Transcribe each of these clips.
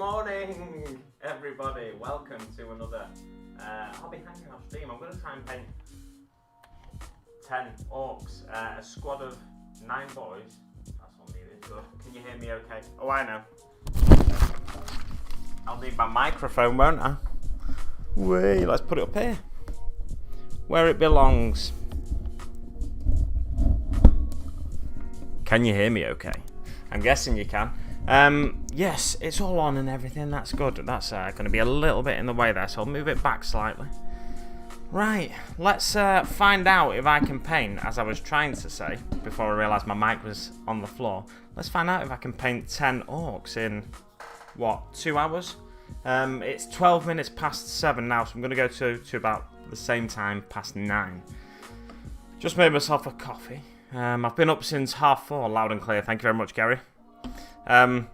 morning, everybody. Welcome to another Hobby Hangout stream. I'm going to try and paint 10 orcs, a squad of 9 boys. That's not needed. Good. Can you hear me okay? Oh, I know. I'll need my microphone, won't I? Wait, let's put it up here. Where it belongs. Can you hear me okay? I'm guessing you can. Yes, it's all on and everything. That's good. That's going to be a little bit in the way there, so I'll move it back slightly. Right, let's find out if I can paint, as I was trying to say before I realised my mic was on the floor. Let's find out if I can paint 10 orcs in, what, 2 hours? It's 12 minutes past 7 now, so I'm going to go to about the same time, past 9. Just made myself a coffee. I've been up since 4:30, loud and clear. Thank you very much, Gary. I've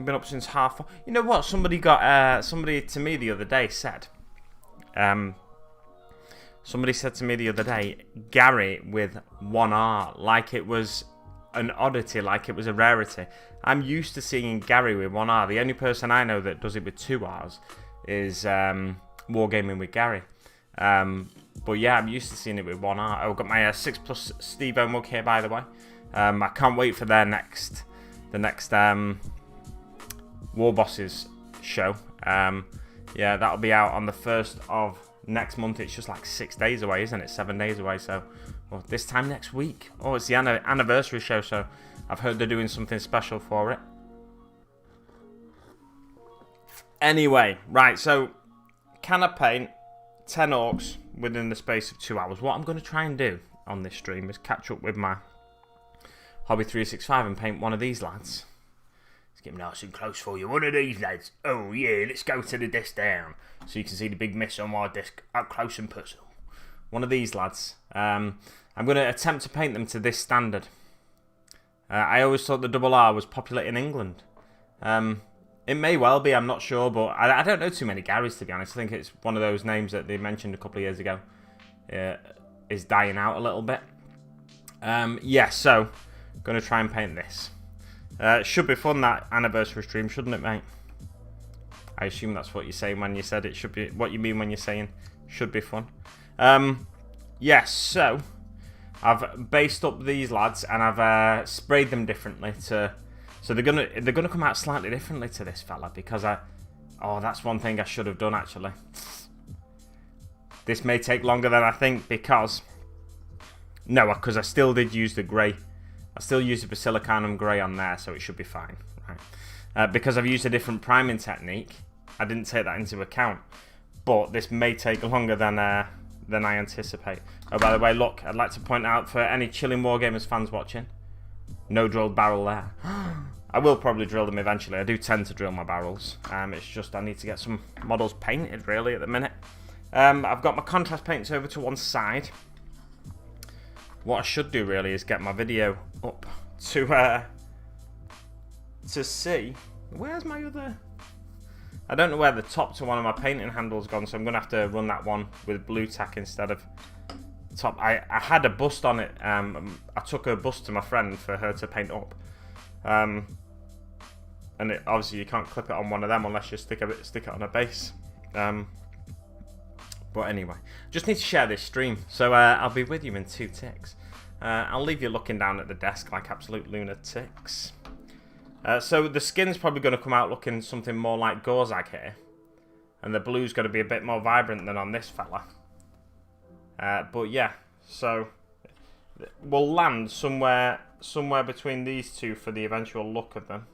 been up since 4:30. You know what? Somebody to me the other day said. Somebody said to me the other day, Gary with 1 R, like it was an oddity, like it was a rarity. I'm used to seeing Gary with 1 R. The only person I know that does it with 2 R's is Wargaming with Gary. But yeah, I'm used to seeing it with 1 R. I've got my 6+ Steve-O mug here, by the way. I can't wait for the next War Bosses show. Yeah, that'll be out on the 1st of next month. It's just like 6 days away, isn't it? 7 days away. So, well, this time next week. Oh, it's the anniversary show, so I've heard they're doing something special for it. Anyway, right, so can I paint 10 orcs within the space of 2 hours? What I'm going to try and do on this stream is catch up with my Hobby 365 and paint one of these lads. Let's get him nice and close for you. One of these lads. Oh yeah, let's go to the disc down so you can see the big miss on my disc up close and personal. One of these lads. I'm going to attempt to paint them to this standard. I always thought the double R was popular in England. It may well be, I'm not sure, but I don't know too many Garys, to be honest. I think it's one of those names that they mentioned a couple of years ago. Is dying out a little bit. Yeah, so going to try and paint this. Should be fun, that anniversary stream, shouldn't it, mate? I assume that's what you're saying when you said it should be. What you mean when you're saying should be fun. Yes, so I've based up these lads and I've sprayed them differently to. So they're gonna come out slightly differently to this fella because that's one thing I should have done actually. This may take longer than I think because I still did use the grey. I still used the Basilicanum grey on there, so it should be fine. Right? Because I've used a different priming technique, I didn't take that into account. But this may take longer than I anticipate. Oh, by the way, look, I'd like to point out for any Chilling Wargamers fans watching, no drilled barrel there. I will probably drill them eventually. I do tend to drill my barrels. It's just I need to get some models painted really at the minute. I've got my contrast paints over to one side. What I should do really is get my video up to see where's my other. I don't know where the top to one of my painting handles gone, so I'm gonna have to run that one with blue tack instead of top. I had a bust on it. I took a bust to my friend for her to paint up, and obviously you can't clip it on one of them unless you stick it on a base. But anyway, just need to share this stream, so I'll be with you in 2 ticks. I'll leave you looking down at the desk like absolute lunatics. So the skin's probably going to come out looking something more like Gorzag here, and the blue's going to be a bit more vibrant than on this fella. But yeah, so we'll land somewhere between these two for the eventual look of them.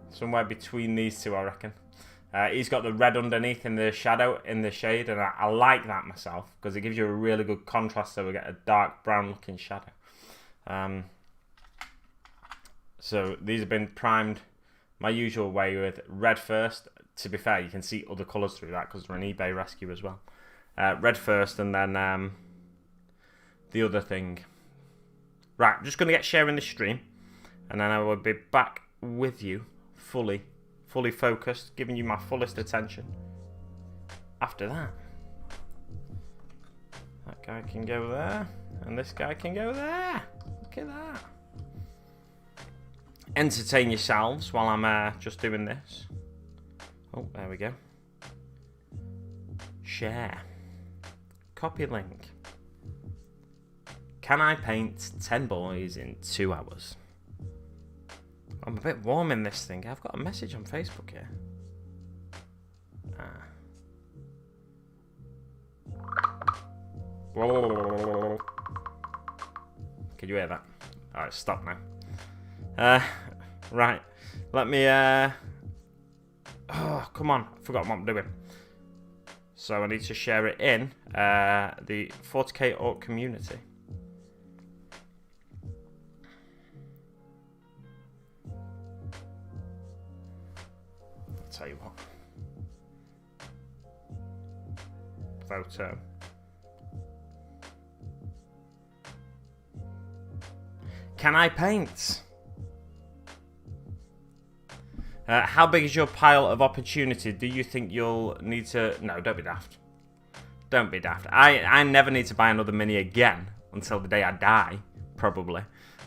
Somewhere between these two, I reckon. He's got the red underneath in the shadow, in the shade, and I like that myself because it gives you a really good contrast, so we get a dark brown looking shadow. So these have been primed my usual way with red first. To be fair, you can see other colours through that because they're an eBay rescue as well. Red first and then the other thing. Right, I'm just going to get sharing the stream and then I will be back with you fully focused, giving you my fullest attention after that. That guy can go there, and this guy can go there. Look at that. Entertain yourselves while I'm just doing this. Oh, there we go. Share. Copy link. Can I paint 10 boys in 2 hours? I'm a bit warm in this thing. I've got a message on Facebook here. Whoa. Can you hear that? Alright, stop now. Right. Let me, oh, come on. I forgot what I'm doing. So I need to share it in the 40k Orc community. I'll tell you what. Photo. Can I paint? How big is your pile of opportunity? Do you think you'll need to... No, don't be daft. Don't be daft. I never need to buy another mini again until the day I die, probably.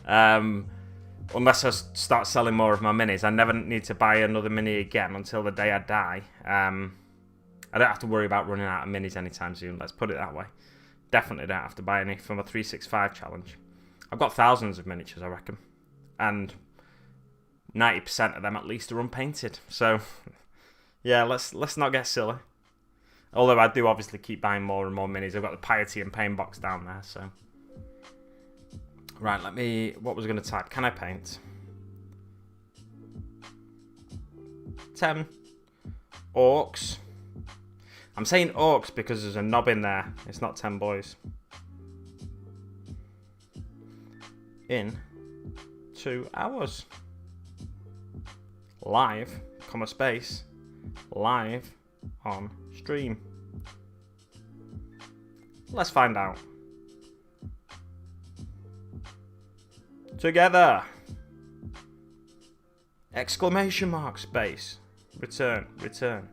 Unless I start selling more of my minis. I never need to buy another mini again until the day I die. I don't have to worry about running out of minis anytime soon. Let's put it that way. Definitely don't have to buy any for my 365 challenge. I've got thousands of miniatures, I reckon. And 90% of them at least are unpainted. So, yeah, let's not get silly. Although I do obviously keep buying more and more minis. I've got the Piety and Paint box down there, so. Right, what was I going to type? Can I paint? 10 orcs. I'm saying orcs because there's a knob in there. It's not 10 boys. In 2 hours. Live, comma space, live on stream. Let's find out. Together. Exclamation mark space. Return, return.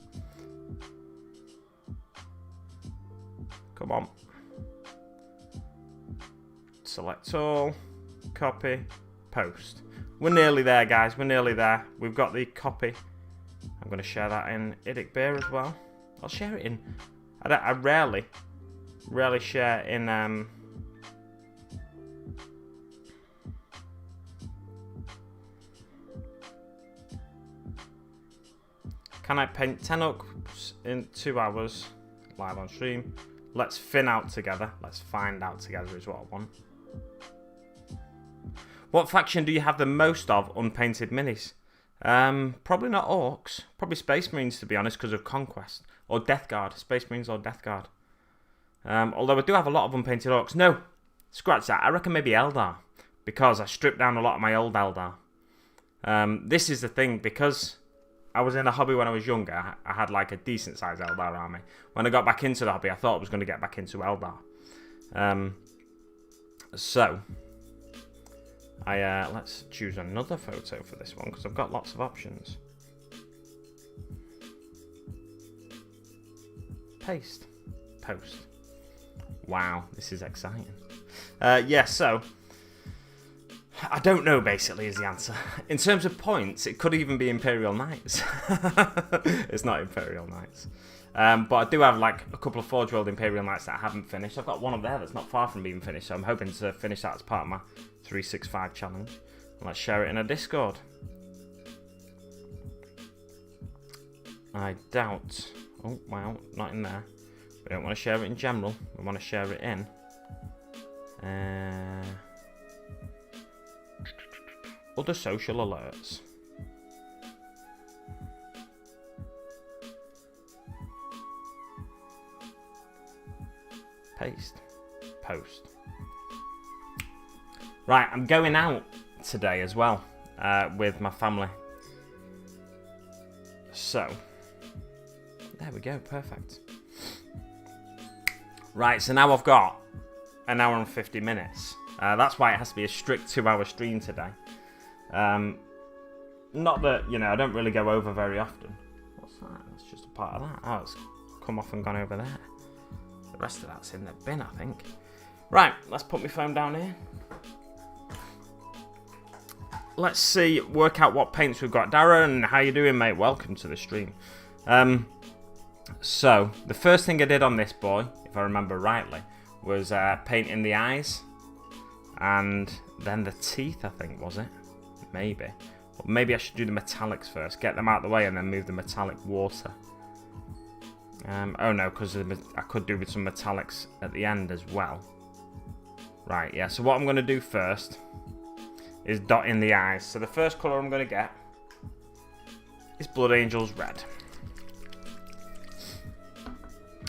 Come on. Select all. Copy. Post. We're nearly there, guys. We're nearly there. We've got the copy. I'm going to share that in Idic Bear as well. I'll share it in... I rarely share in... Can I paint 10 orcs in 2 hours? Live on stream. Let's fin out together. Let's find out together is what I want. What faction do you have the most of unpainted minis? Probably not Orcs. Probably Space Marines, to be honest, because of Conquest. Or Death Guard. Space Marines or Death Guard. Although I do have a lot of unpainted Orcs. No, scratch that. I reckon maybe Eldar. Because I stripped down a lot of my old Eldar. This is the thing, because I was in a hobby when I was younger. I had like a decent sized Eldar army. When I got back into the hobby, I thought I was going to get back into Eldar. Let's choose another photo for this one because I've got lots of options. Paste. Post. Wow, this is exciting. Yeah, so I don't know basically is the answer. In terms of points, it could even be Imperial Knights. It's not Imperial Knights. But I do have like a couple of Forge World Imperial Knights that I haven't finished. I've got one up there that's not far from being finished, so I'm hoping to finish that as part of my 365 challenge. And let's share it in a Discord. I doubt... Oh, wow, not in there. We don't want to share it in general. We want to share it in... other social alerts. Paste. Post. Right, I'm going out today as well with my family. So, there we go, perfect. Right, so now I've got an hour and 50 minutes. That's why it has to be a strict 2-hour stream today. Not that, you know, I don't really go over very often. What's that? That's just a part of that. Oh, it's come off and gone over there. The rest of that's in the bin, I think. Right, let's put my phone down here. Let's see, work out what paints we've got. Darren, how you doing, mate? Welcome to the stream. So the first thing I did on this boy, if I remember rightly, was painting the eyes and then the teeth, I think, was it? Maybe. Or maybe I should do the metallics first, get them out of the way and then move the metallic water. Oh no, because I could do with some metallics at the end as well. Right, yeah, so what I'm going to do first is dot in the eyes. So the first colour I'm going to get is Blood Angels Red.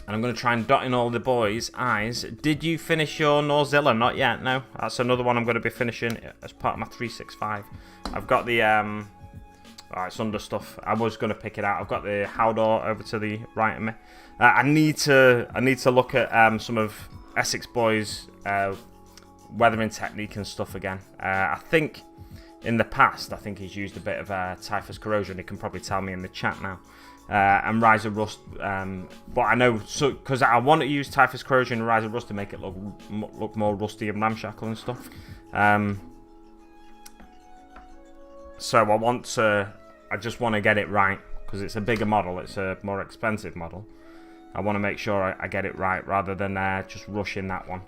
And I'm going to try and dot in all the boys' eyes. Did you finish your Norzilla? Not yet, no. That's another one I'm going to be finishing as part of my 365. I've got the, it's under stuff. I was going to pick it out. I've got the Howdor over to the right of me. I need to look at some of Essex Boys' weathering technique and stuff again. I think in the past, I think he's used a bit of Typhus Corrosion. He can probably tell me in the chat now. And Rise of Rust, but I know, so because I want to use Typhus Corrosion and Rise of Rust to make it look more rusty and ramshackle and stuff. So I just want to get it right because it's a bigger model, it's a more expensive model. I want to make sure I get it right rather than just rushing that one.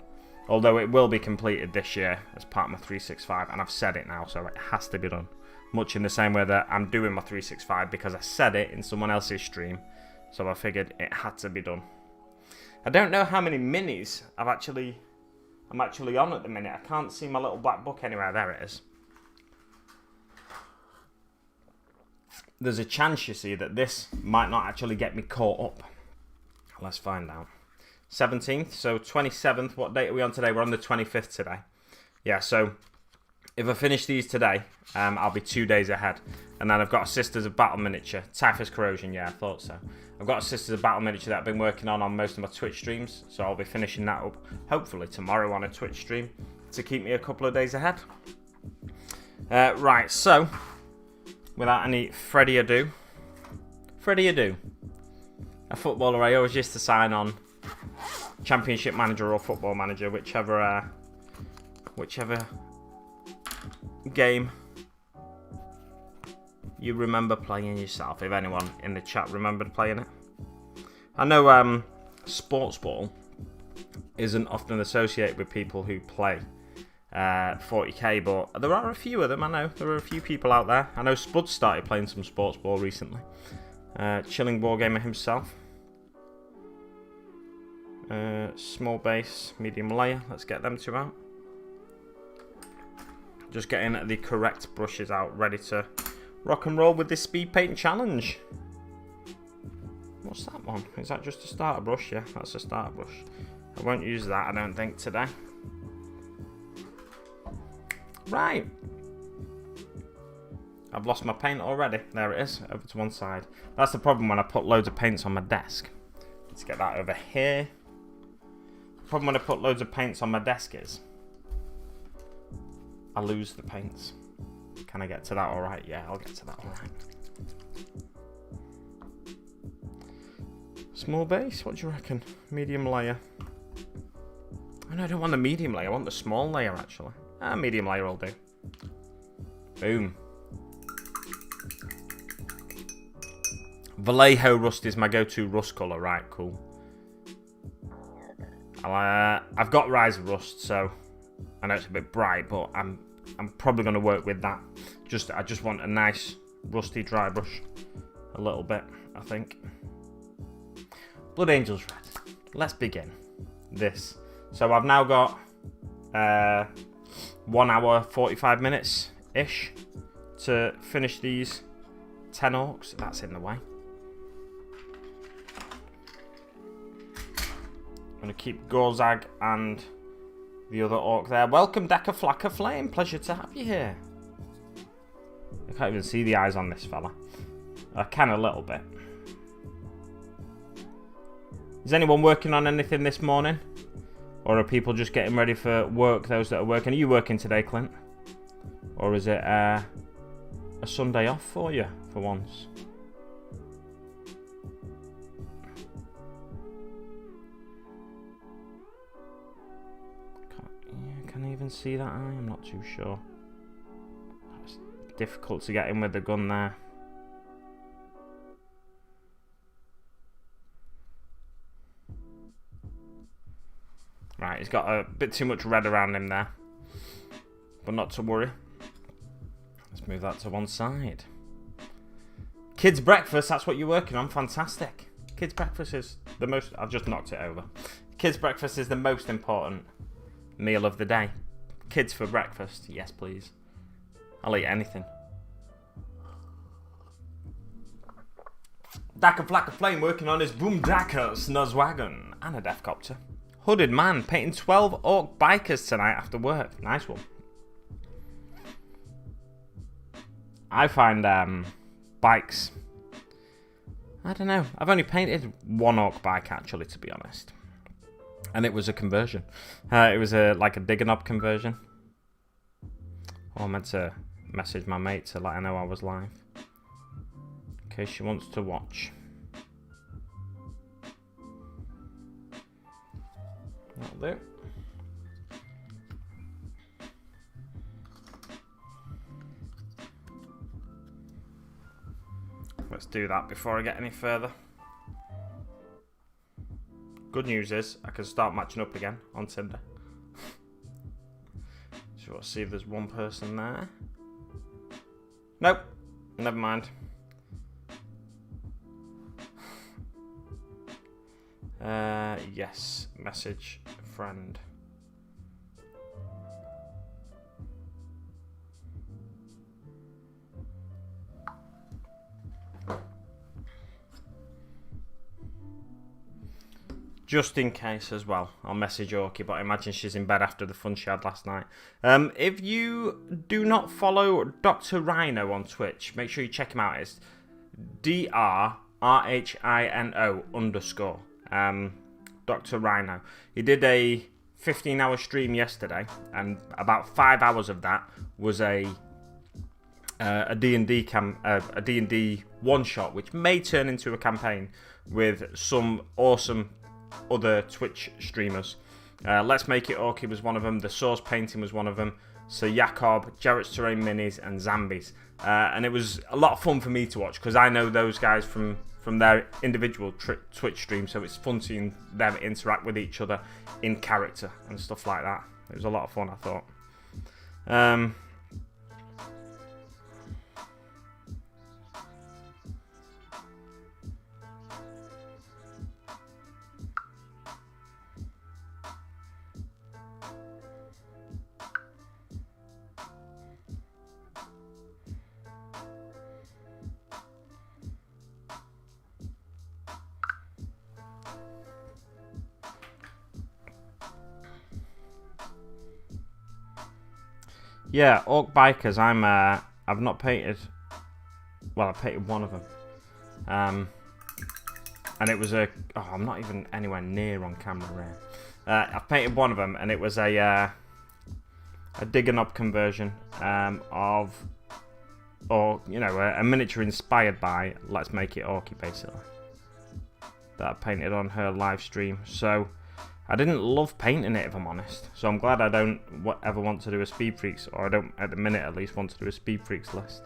Although it will be completed this year as part of my 365, and I've said it now, so it has to be done. Much in the same way that I'm doing my 365 because I said it in someone else's stream, so I figured it had to be done. I don't know how many minis I'm actually on at the minute. I can't see my little black book anywhere. There it is. There's a chance, you see, that this might not actually get me caught up. Let's find out. 17th, so 27th. What date are we on today? We're on the 25th today. Yeah, so if I finish these today, I'll be 2 days ahead. And then I've got a Sisters of Battle miniature. Typhus Corrosion, yeah, I thought so. I've got a Sisters of Battle miniature that I've been working on most of my Twitch streams. So I'll be finishing that up, hopefully tomorrow on a Twitch stream, to keep me a couple of days ahead. Right, so, without any further ado, a footballer I always used to sign on Championship Manager or Football Manager, whichever game you remember playing yourself, if anyone in the chat remembered playing it. I know sports ball isn't often associated with people who play 40k, but there are a few of them. I know there are a few people out there. I know Spud started playing some sports ball recently. Chilling Wargamer himself. Small base, medium layer. Let's get them two out. Just getting the correct brushes out, ready to rock and roll with this speed paint challenge. What's that one? Is that just a starter brush? Yeah, that's a starter brush. I won't use that, I don't think, today. Right. I've lost my paint already. There it is, over to one side. That's the problem when I put loads of paints on my desk. Let's get that over here. The problem when I put loads of paints on my desk is I lose the paints. Can I get to that alright? Yeah, I'll get to that alright. Small base, what do you reckon? Medium layer. Oh no, I don't want the medium layer, I want the small layer actually. Medium layer will do. Boom. Vallejo Rust is my go-to rust colour, right, cool. I've got Rise of Rust, so I know it's a bit bright, but I'm probably going to work with that. I just want a nice rusty dry brush, a little bit, I think. Blood Angels Red. Let's begin this. So I've now got 1 hour 45 minutes ish to finish these 10 orcs. That's in the way. I'm going to keep Gorzag and the other orc there. Welcome, Decker Flacker Flame. Pleasure to have you here. I can't even see the eyes on this fella. I can a little bit. Is anyone working on anything this morning? Or are people just getting ready for work, those that are working? Are you working today, Clint? Or is it a Sunday off for you, for once? Can I even see that eye? I'm not too sure. It's difficult to get in with the gun there. Right, he's got a bit too much red around him there. But not to worry. Let's move that to one side. Kids' breakfast, that's what you're working on. Fantastic. Kids' breakfast is the most... I've just knocked it over. Kids' breakfast is the most important meal of the day. Kids for breakfast, yes please. I'll eat anything. Daka Flaka Flame working on his Boom Daka Snuzwagon and a Deathcopter. Hooded man painting 12 Ork bikers tonight after work. Nice one. I find bikes... I don't know. I've only painted one Ork bike actually, to be honest. And it was a conversion. It was like a digger knob conversion. Oh, I meant to message my mate to let her know I was live. In case she wants to watch. That'll do. Let's do that before I get any further. Good news is I can start matching up again on Tinder. So let's see if there's one person there. Nope, never mind. Yes, message friend. Just in case as well, I'll message Orky, but I imagine she's in bed after the fun she had last night. If you do not follow Dr. Rhino on Twitch, make sure you check him out. It's DRRHINO _ Dr. Rhino. He did a 15-hour stream yesterday, and about 5 hours of that was a D&D one-shot, which may turn into a campaign with some awesome other Twitch streamers. Let's Make It Orky was one of them. The Source Painting was one of them. Sir Jacob, Jarrett's Terrain Minis, and Zambies. And it was a lot of fun for me to watch because I know those guys from their individual Twitch streams, so it's fun seeing them interact with each other in character and stuff like that. It was a lot of fun, I thought. Yeah, Ork Bikers, I've not painted, well, I painted one of them. And it was I'm not even anywhere near on camera here. I've painted one of them, and it was a digger knob conversion a miniature inspired by Let's Make It Orky, basically. That I painted on her live stream. So I didn't love painting it, if I'm honest. So I'm glad I don't ever want to do a Speed Freaks, or I don't, at the minute at least, want to do a Speed Freaks list.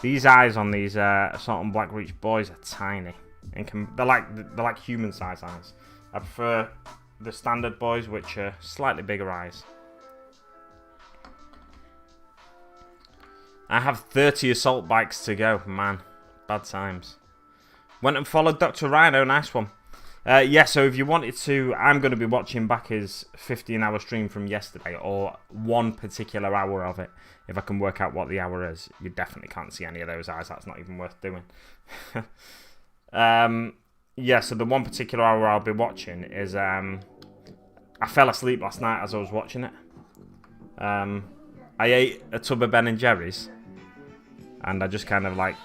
These eyes on these Assault on Blackreach boys are tiny, and they're like human-sized eyes. I prefer the standard boys, which are slightly bigger eyes. I have 30 assault bikes to go, man. Bad times. Went and followed Dr. Rhino, nice one. Yeah, so if you wanted to, I'm going to be watching back his 15-hour stream from yesterday, or one particular hour of it, if I can work out what the hour is. You definitely can't see any of those eyes, that's not even worth doing. Yeah, so the one particular hour I'll be watching is, I fell asleep last night as I was watching it. I ate a tub of Ben & Jerry's, and I just kind of like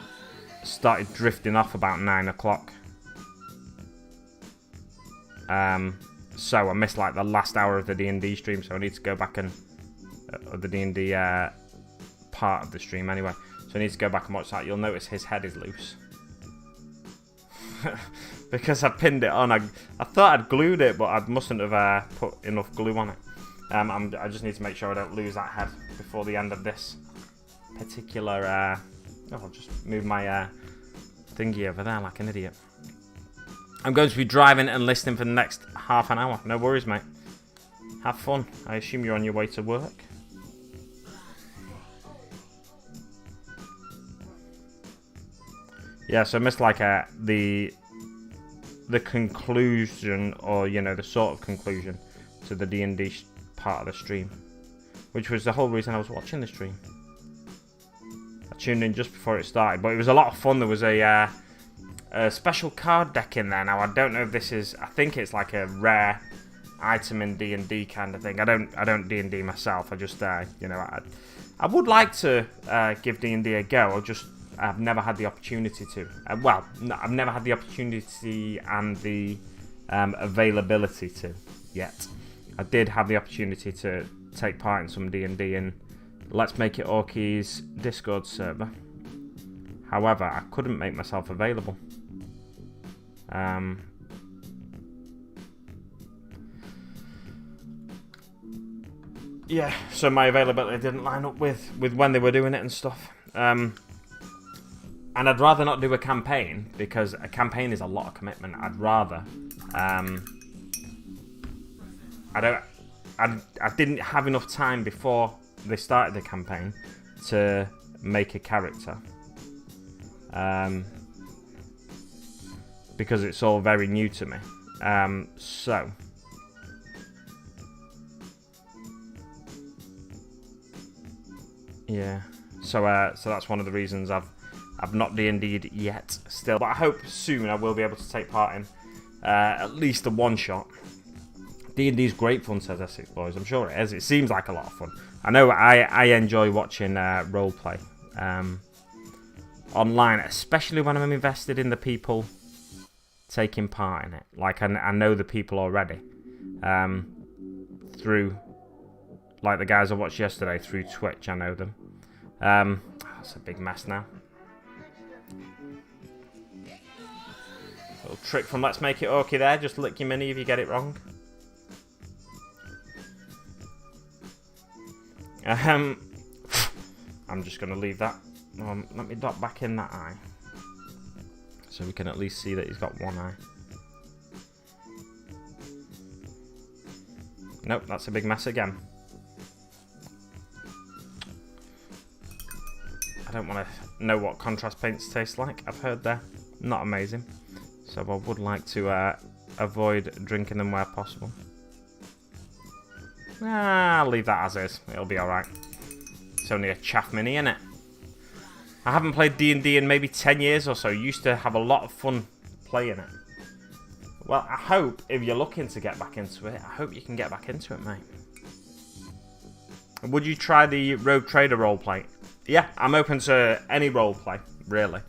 started drifting off about 9 o'clock. So I missed like the last hour of the D&D stream, so I need to go back and the D&D part of the stream anyway. So I need to go back and watch that. You'll notice his head is loose because I pinned it on. I thought I'd glued it, but I mustn't have put enough glue on it. I just need to make sure I don't lose that head before the end of this particular. I'll just move my thingy over there like an idiot. I'm going to be driving and listening for the next half an hour. No worries, mate. Have fun. I assume you're on your way to work. Yeah, so I missed like the conclusion, or you know, the sort of conclusion to the D&D part of the stream, which was the whole reason I was watching the stream. I tuned in just before it started, but it was a lot of fun. There was a special card deck in there. Now I don't know if this is. I think it's like a rare item in D&D kind of thing. I don't D&D myself. I just you know, I would like to give D&D a go. I've never had the opportunity to. Well, no, I've never had the opportunity and the availability to yet. I did have the opportunity to take part in some D&D in Let's Make It Orkies Discord server. However, I couldn't make myself available. Yeah, so my availability didn't line up with when they were doing it and stuff. And I'd rather not do a campaign, because a campaign is a lot of commitment. I'd rather I didn't have enough time before they started the campaign to make a character, because it's all very new to me. So yeah, so that's one of the reasons I've not D&D'd yet still, but I hope soon I will be able to take part in at least a one-shot. D&D's great fun, says Essex Boys. I'm sure it is. It seems like a lot of fun. I know I enjoy watching roleplay online, especially when I'm invested in the people taking part in it. Like, I know the people already through, like the guys I watched yesterday through Twitch. I know them. That's a big mess now. Little trick from Let's Make It Orky there. Just lick your mini if you get it wrong. I'm just going to leave that. Let me dot back in that eye, so we can at least see that he's got one eye. Nope, that's a big mess again. I don't want to know what contrast paints taste like. I've heard they're not amazing, so I would like to avoid drinking them where possible. I'll leave that as is. It'll be alright. It's only a chaff mini, innit? I haven't played D&D in maybe 10 years or so. Used to have a lot of fun playing it. Well, I hope, if you're looking to get back into it, I hope you can get back into it, mate. Would you try the Rogue Trader roleplay? Yeah, I'm open to any roleplay, really.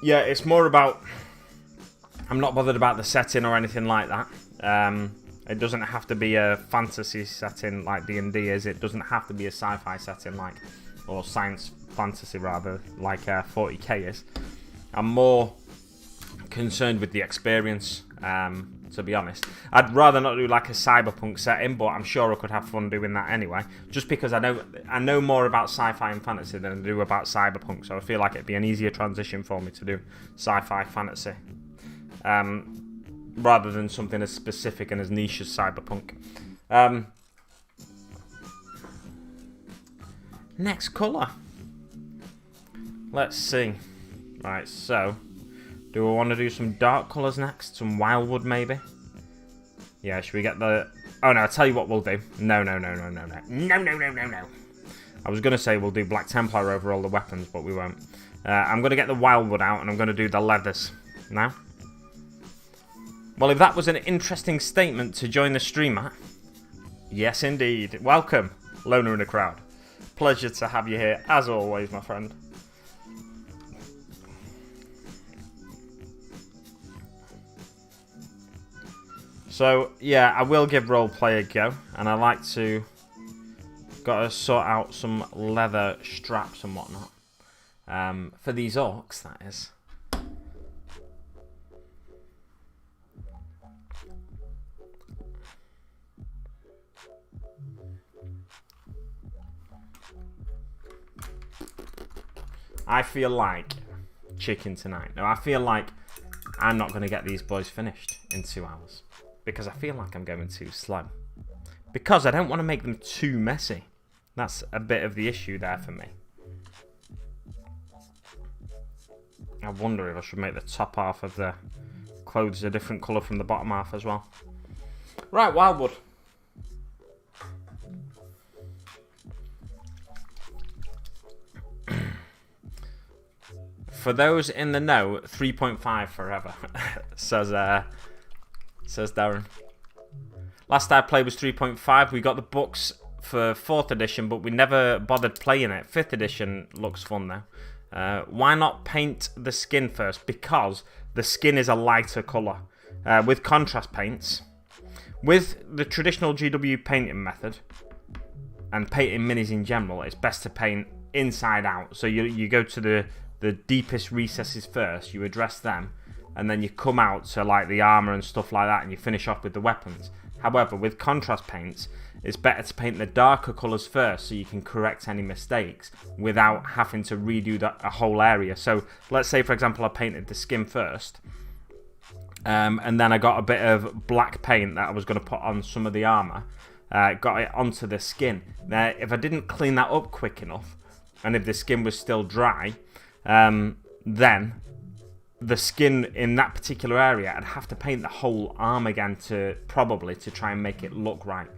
Yeah, it's more about... I'm not bothered about the setting or anything like that. It doesn't have to be a fantasy setting like D&D is. It doesn't have to be a sci-fi setting like... Or science fantasy, rather, like 40k is. I'm more concerned with the experience, to be honest. I'd rather not do like a cyberpunk setting, but I'm sure I could have fun doing that anyway. Just because I know more about sci-fi and fantasy than I do about cyberpunk, so I feel like it'd be an easier transition for me to do sci-fi fantasy, rather than something as specific and as niche as cyberpunk. Next colour. Let's see. Right, so do we want to do some dark colours next? Some wildwood, maybe? Yeah, should we get the... Oh, no, I'll tell you what we'll do. No. No. I was going to say we'll do Black Templar over all the weapons, but we won't. I'm going to get the wildwood out, and I'm going to do the leathers now. Well, if that was an interesting statement to join the stream at, yes, indeed. Welcome, Loner in the Crowd. Pleasure to have you here, as always, my friend. So, yeah, I will give roleplay a go, and I like to... Got to sort out some leather straps and whatnot. For these orcs, that is. I feel like chicken tonight. No, I feel like I'm not going to get these boys finished in 2 hours. Because I feel like I'm going too slow. Because I don't want to make them too messy. That's a bit of the issue there for me. I wonder if I should make the top half of the clothes a different colour from the bottom half as well. Right, Wildwood. For those in the know, 3.5 forever, says Darren. Last I played was 3.5. We got the books for 4th edition, but we never bothered playing it. 5th edition looks fun though. Why not paint the skin first? Because the skin is a lighter colour. With contrast paints, with the traditional GW painting method, and painting minis in general, it's best to paint inside out. So you go to the deepest recesses first, you address them, and then you come out to like the armour and stuff like that, and you finish off with the weapons. However, with contrast paints, it's better to paint the darker colours first so you can correct any mistakes without having to redo a whole area. So let's say, for example, I painted the skin first, and then I got a bit of black paint that I was going to put on some of the armour, got it onto the skin. Now, if I didn't clean that up quick enough, and if the skin was still dry, then the skin in that particular area, I'd have to paint the whole arm again to try and make it look right.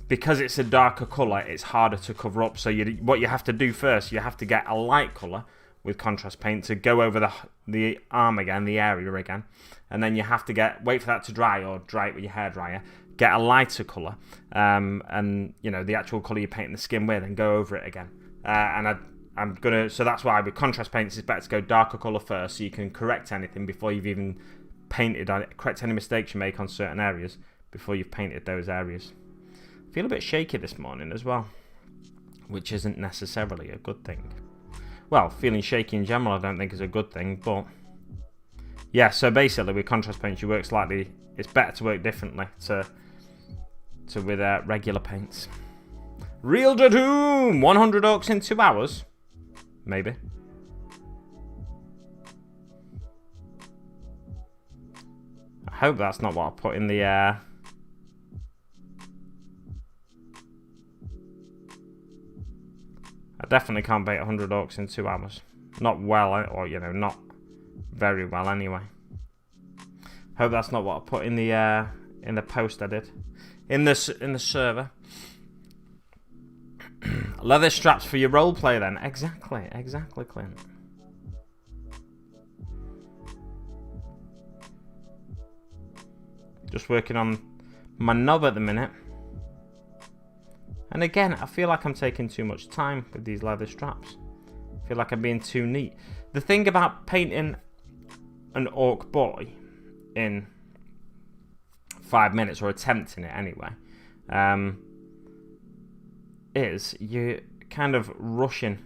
Because it's a darker colour, it's harder to cover up. So what you have to do first, you have to get a light colour with contrast paint to go over the arm again, the area again, and then you have to wait for that to dry, or dry it with your hairdryer. Get a lighter colour, and you know the actual colour you're painting the skin with, and go over it again. So that's why with contrast paints it's better to go darker colour first, so you can correct anything before you've even painted on it. Correct any mistakes you make on certain areas before you've painted those areas. I feel a bit shaky this morning as well, which isn't necessarily a good thing. Well, feeling shaky in general I don't think is a good thing, but yeah. So basically, with contrast paints, you work slightly. It's better to work differently to with regular paints. Real Doom! 100 orcs in 2 hours? Maybe. I hope that's not what I put in the I definitely can't bait 100 orcs in 2 hours. Not well, or you know, not very well anyway. Hope that's not what I put in the post I did. In the server. Leather straps for your roleplay then. Exactly, Clint. Just working on my knob at the minute. And again, I feel like I'm taking too much time with these leather straps. I feel like I'm being too neat. The thing about painting an orc boy in 5 minutes, or attempting it anyway, is you're kind of rushing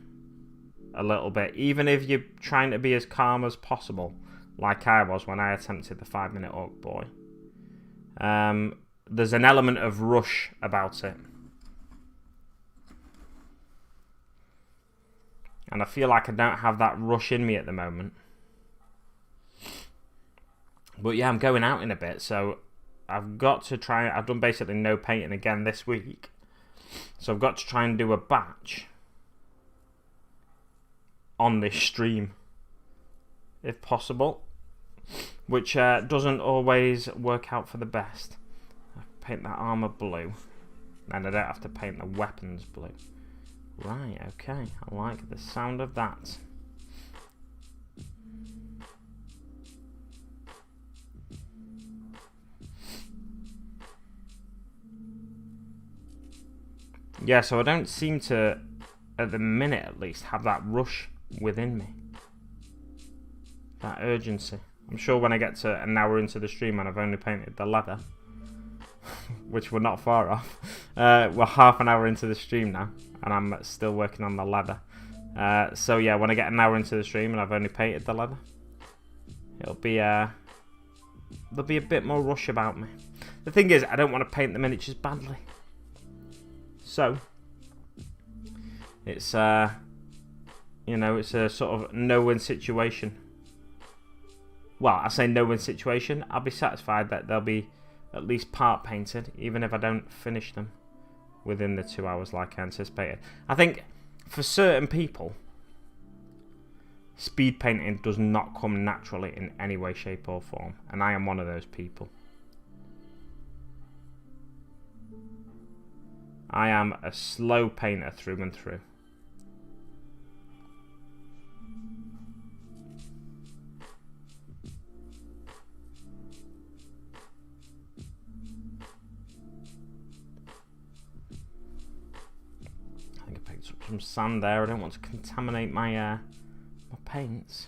a little bit, even if you're trying to be as calm as possible, like I was when I attempted the 5-minute orc boy. There's an element of rush about it, and I feel like I don't have that rush in me at the moment. But yeah, I'm going out in a bit, so I've got to try. I've done basically no painting again this week, so I've got to try and do a batch on this stream, if possible, which doesn't always work out for the best. I paint that armour blue, and I don't have to paint the weapons blue. Right, okay, I like the sound of that. Yeah, so I don't seem to, at the minute at least, have that rush within me. That urgency. I'm sure when I get to an hour into the stream and I've only painted the leather, which we're not far off, we're half an hour into the stream now, and I'm still working on the leather. So yeah, when I get an hour into the stream and I've only painted the leather, it'll be there'll be a bit more rush about me. The thing is, I don't want to paint the miniatures badly. So, It's you know, it's a sort of no-win situation. Well, I say no-win situation. I'll be satisfied that they'll be at least part painted, even if I don't finish them within the 2 hours like I anticipated. I think for certain people, speed painting does not come naturally in any way, shape or form, and I am one of those people. I am a slow painter through and through. I think I picked up some sand there. I don't want to contaminate my my paints.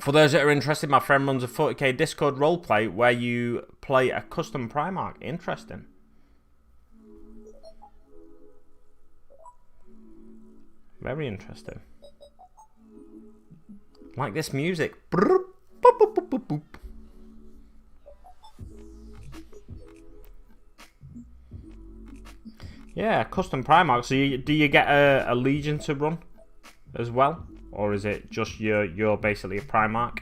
For those that are interested, my friend runs a 40k Discord roleplay where you play a custom Primarch. Interesting. Very interesting. Like this music. Yeah, custom Primarch. So do you get a Legion to run as well? Or is it just you're basically a Primarch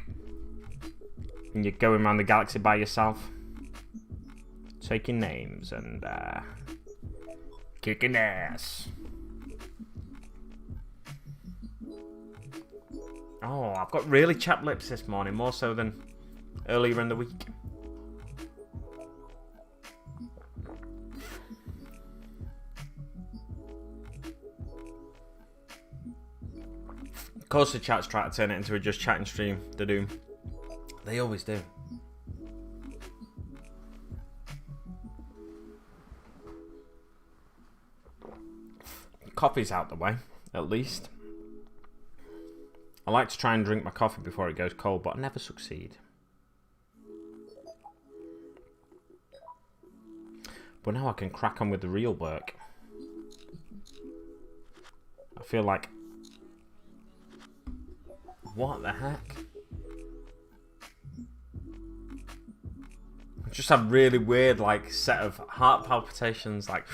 and you're going around the galaxy by yourself, taking names and kicking ass? Oh, I've got really chapped lips this morning, more so than earlier in the week. Of course the chat's trying to turn it into a just chatting stream, the Doom. They always do. Coffee's out the way, at least. I like to try and drink my coffee before it goes cold, but I never succeed. But now I can crack on with the real work. I feel like... What the heck? I just have really weird, like, set of heart palpitations, like...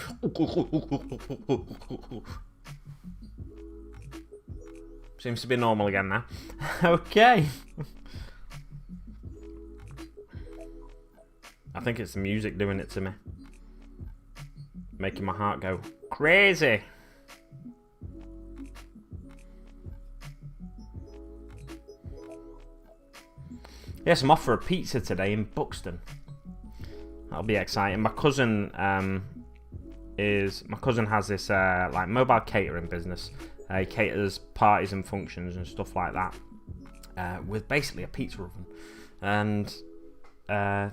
Seems to be normal again now. Okay. I think it's the music doing it to me. Making my heart go crazy. Yes, I'm off for a pizza today in Buxton. That'll be exciting. My cousin has this like mobile catering business. He caters parties and functions and stuff like that with basically a pizza oven. And yeah,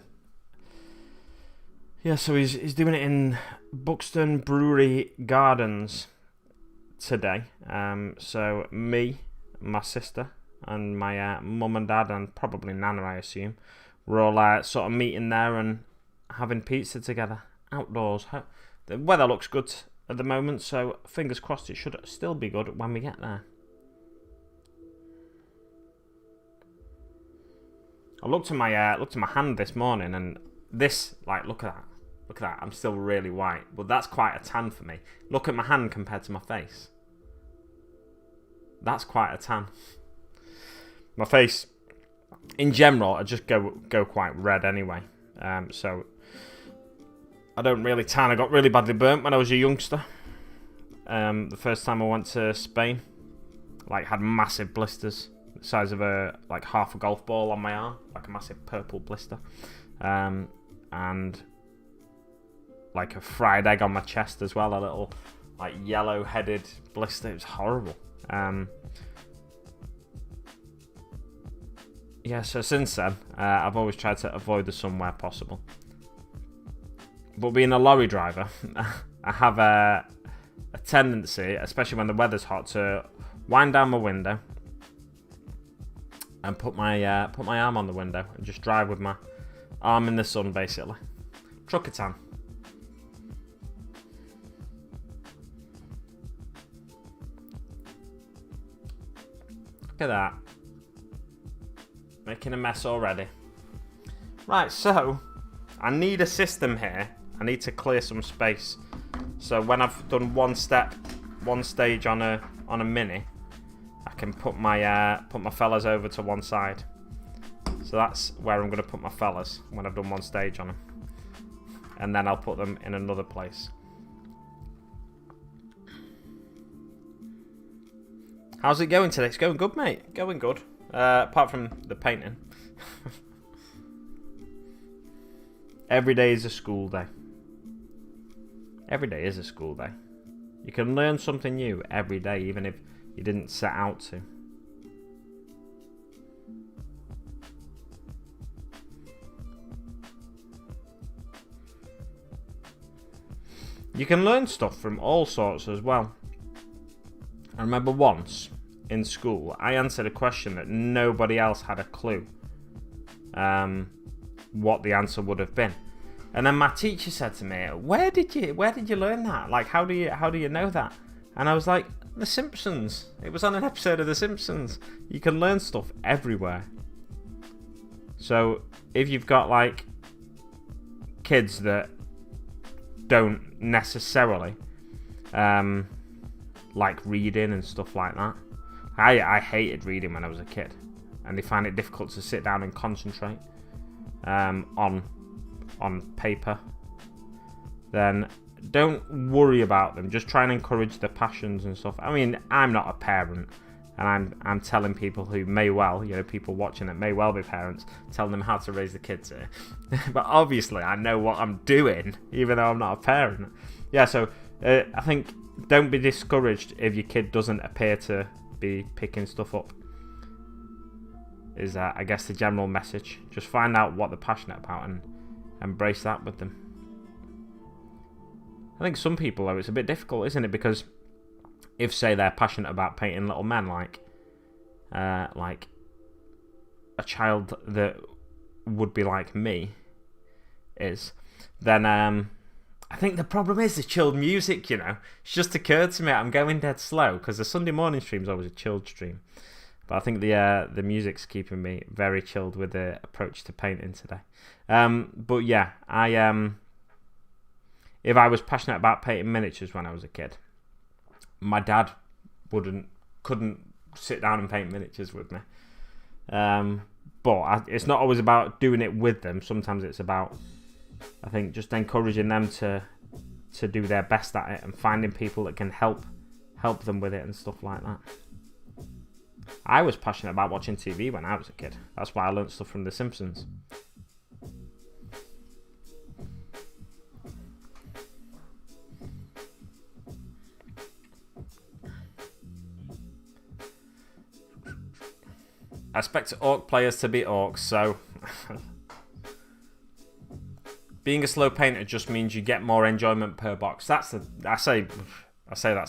so he's doing it in Buxton Brewery Gardens today. So me, my sister, and my mum and dad, and probably Nana, I assume, we're all sort of meeting there and having pizza together outdoors. The weather looks good at the moment, so fingers crossed it should still be good when we get there. I looked at my hand this morning, and this, like, look at that. I'm still really white, but that's quite a tan for me. Look at my hand compared to my face. That's quite a tan. My face, in general, I just go quite red anyway. So I don't really tan. I got really badly burnt when I was a youngster. The first time I went to Spain, like, had massive blisters, the size of like half a golf ball on my arm, like a massive purple blister, and like a fried egg on my chest as well, a little like yellow-headed blister. It was horrible. Yeah, so since then, I've always tried to avoid the sun where possible. But being a lorry driver, I have a tendency, especially when the weather's hot, to wind down my window and put my arm on the window and just drive with my arm in the sun, basically. Trucker tan. Look at that. Making a mess already. Right, so I need a system here. I need to clear some space. So when I've done one stage on a mini, I can put my fellas over to one side. So that's where I'm going to put my fellas when I've done one stage on them. And then I'll put them in another place. How's it going today? It's going good, mate. Going good. Apart from the painting. Every day is a school day. Every day is a school day. You can learn something new every day, even if you didn't set out to. You can learn stuff from all sorts as well. I remember once in school, I answered a question that nobody else had a clue what the answer would have been. And then my teacher said to me, where did you learn that? Like, how do you know that? And I was like, The Simpsons. It was on an episode of The Simpsons. You can learn stuff everywhere. So if you've got like kids that don't necessarily like reading and stuff like that. I hated reading when I was a kid, and they find it difficult to sit down and concentrate on paper. Then don't worry about them. Just try and encourage their passions and stuff. I mean, I'm not a parent, and I'm telling people who may well, people watching that may well be parents, telling them how to raise the kids here. But obviously, I know what I'm doing, even though I'm not a parent. Yeah, so I think don't be discouraged if your kid doesn't appear to be picking stuff up. Is I guess the general message. Just find out what they're passionate about and embrace that with them. I think some people, though, it's a bit difficult, isn't it? Because if, say, they're passionate about painting little men, like a child that would be like me is, then I think the problem is the chilled music, It's just occurred to me I'm going dead slow because the Sunday morning stream's always a chilled stream. But I think the music's keeping me very chilled with the approach to painting today. But yeah, if I was passionate about painting miniatures when I was a kid, my dad couldn't sit down and paint miniatures with me. But it's not always about doing it with them. Sometimes it's about, I think, just encouraging them to do their best at it and finding people that can help them with it and stuff like that. I was passionate about watching TV when I was a kid. That's why I learnt stuff from The Simpsons. I expect Orc players to be Orcs, so being a slow painter just means you get more enjoyment per box. I say that's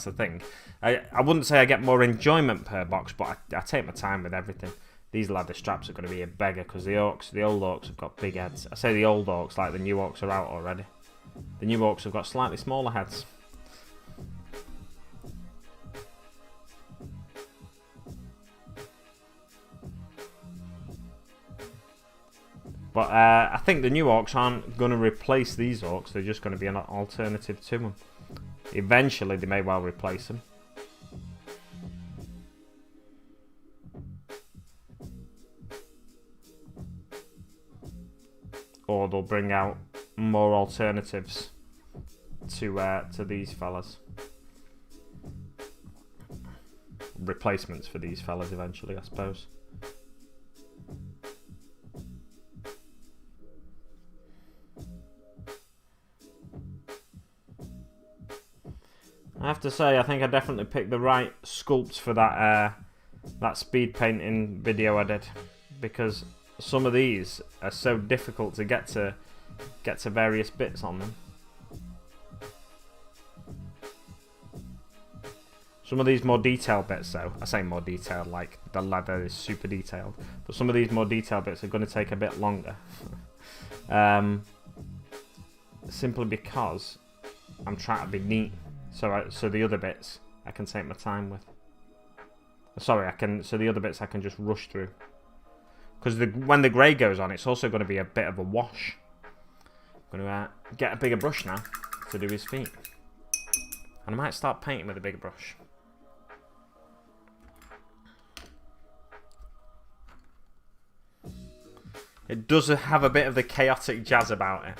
the thing. I wouldn't say I get more enjoyment per box, but I take my time with everything. These ladder straps are going to be a beggar because the old Orcs have got big heads. I say the old Orcs, like the new Orcs are out already. The new Orcs have got slightly smaller heads. But I think the new Orcs aren't going to replace these Orcs. They're just going to be an alternative to them. Eventually, they may well replace them. Or they'll bring out more alternatives to these fellas. Replacements for these fellas eventually, I suppose. I have to say, I think I definitely picked the right sculpts for that speed painting video I did, because some of these are so difficult to get to various bits on them. Some of these more detailed bits, though, I say more detailed, like the leather is super detailed, but some of these more detailed bits are going to take a bit longer. Simply because I'm trying to be neat. So the other bits I can take my time with. Sorry, I can. So the other bits I can just rush through. Because when the grey goes on, it's also going to be a bit of a wash. I'm going to get a bigger brush now to do his feet. And I might start painting with a bigger brush. It does have a bit of the chaotic jazz about it.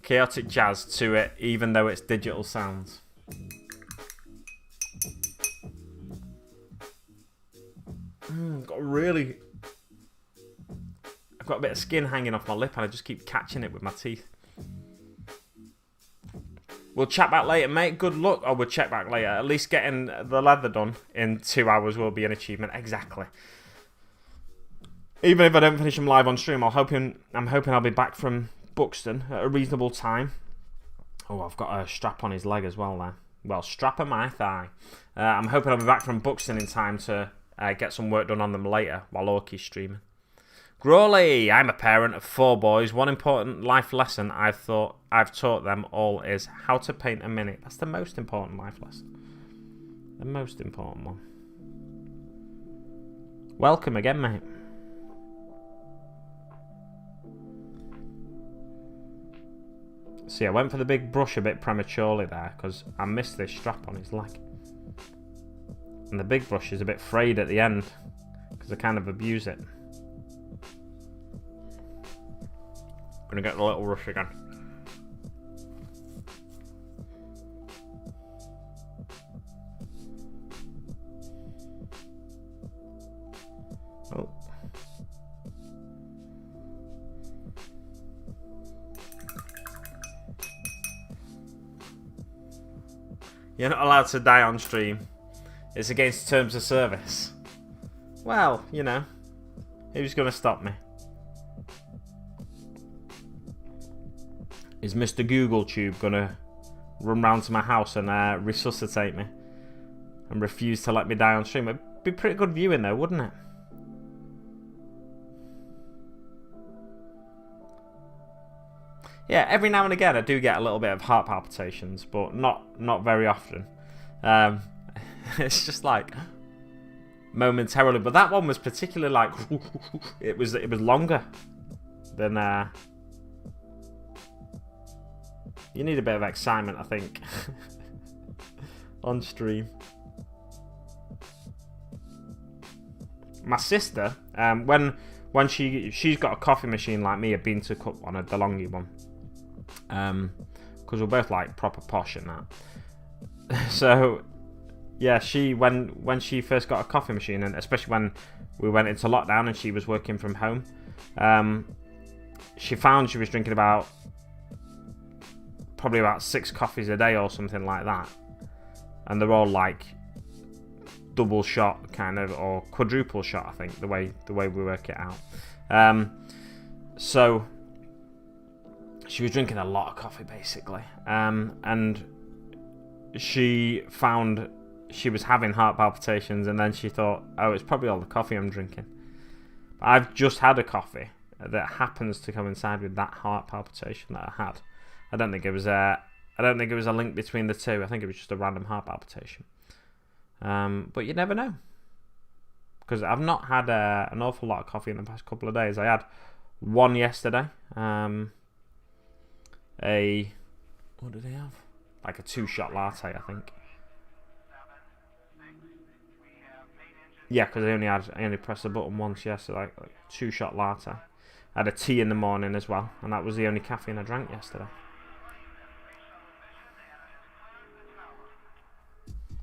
Chaotic jazz to it, even though it's digital sounds. I've got a bit of skin hanging off my lip and I just keep catching it with my teeth. We'll chat back later, mate. Good luck. Oh, we'll check back later. At least getting the leather done in 2 hours will be an achievement. Exactly. Even if I don't finish them live on stream, I'm hoping I'll be back from Buxton at a reasonable time. Oh, I've got a strap on his leg as well there. Well, strap on my thigh. I'm hoping I'll be back from Buxton in time to get some work done on them later while Orky's streaming. Grawley, I'm a parent of 4 boys. One important life lesson I've taught them all is how to paint a mini. That's the most important life lesson. The most important one. Welcome again, mate. See, I went for the big brush a bit prematurely there because I missed this strap on his leg. And the big brush is a bit frayed at the end because I kind of abuse it. Gonna get the little rush again. Oh. You're not allowed to die on stream. It's against terms of service. Well, you know, who's gonna stop me? Is Mr. Google Tube gonna run round to my house and resuscitate me and refuse to let me die on stream? It'd be pretty good viewing though, wouldn't it? Yeah, every now and again I do get a little bit of heart palpitations, but not very often. It's just like momentarily, but that one was particularly like it was longer than you need a bit of excitement, I think, on stream. My sister, when she's got a coffee machine like me, a bean to cup one, a DeLonghi one, because we're both like proper posh and that. So yeah, when she first got a coffee machine, and especially when we went into lockdown and she was working from home, she found she was drinking probably about 6 coffees a day or something like that, and they're all like double shot kind of, or quadruple shot, I think, the way we work it out. So she was drinking a lot of coffee basically, and she found she was having heart palpitations, and then she thought, oh, it's probably all the coffee I'm drinking. But I've just had a coffee that happens to coincide with that heart palpitation that I had. I don't think it was a link between the two. I think it was just a random heart palpitation. But you never know, because I've not had an awful lot of coffee in the past couple of days. I had one yesterday. What did I have? Like a 2-shot latte, I think. Yeah, because I only pressed the button once. Yeah, so like 2-shot latte. I had a tea in the morning as well, and that was the only caffeine I drank yesterday.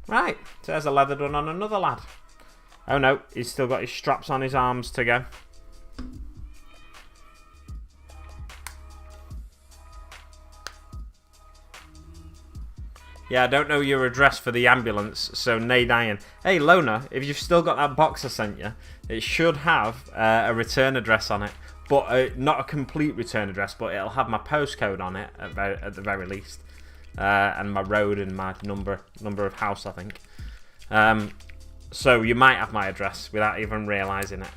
Right, so there's a leather done on another lad. Oh no, he's still got his straps on his arms to go. Yeah, I don't know your address for the ambulance, so nay dying. Hey Lona, if you've still got that box I sent you, it should have a return address on it. But not a complete return address, but it'll have my postcode on it at the very least. And my road and my number of house, I think. So you might have my address without even realising it.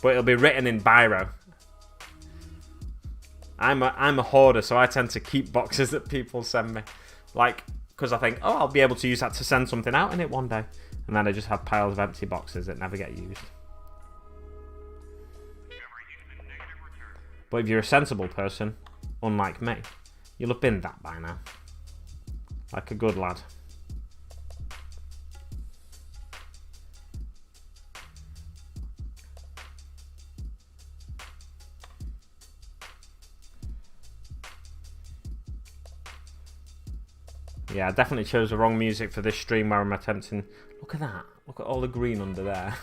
But it'll be written in biro. I'm a hoarder, so I tend to keep boxes that people send me. Like, because I think, oh, I'll be able to use that to send something out in it one day. And then I just have piles of empty boxes that never get used. But if you're a sensible person, unlike me, you'll have binned that by now. Like a good lad. Yeah, I definitely chose the wrong music for this stream where I'm attempting... Look at that. Look at all the green under there.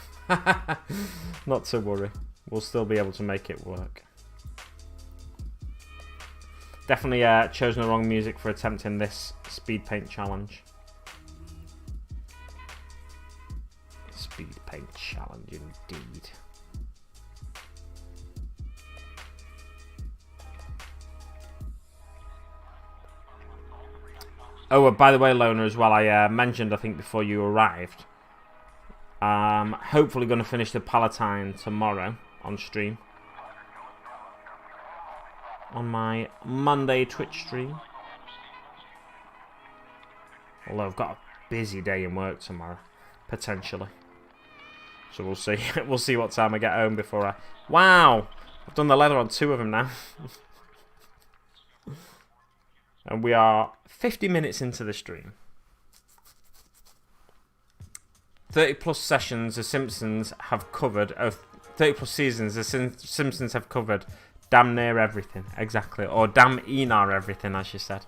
Not to worry. We'll still be able to make it work. Definitely chosen the wrong music for attempting this speed paint challenge. Speed paint challenge indeed. Oh, by the way, Loner, as well, I mentioned, I think, before you arrived, hopefully going to finish the Palatine tomorrow on stream. On my Monday Twitch stream. Although I've got a busy day in work tomorrow, potentially. So we'll see. We'll see what time I get home before I... Wow! I've done the leather on 2 of them now. And we are 50 minutes into the stream. 30 plus sessions the Simpsons have covered. 30 plus seasons the Simpsons have covered damn near everything. Exactly. Or damn enar everything, as you said.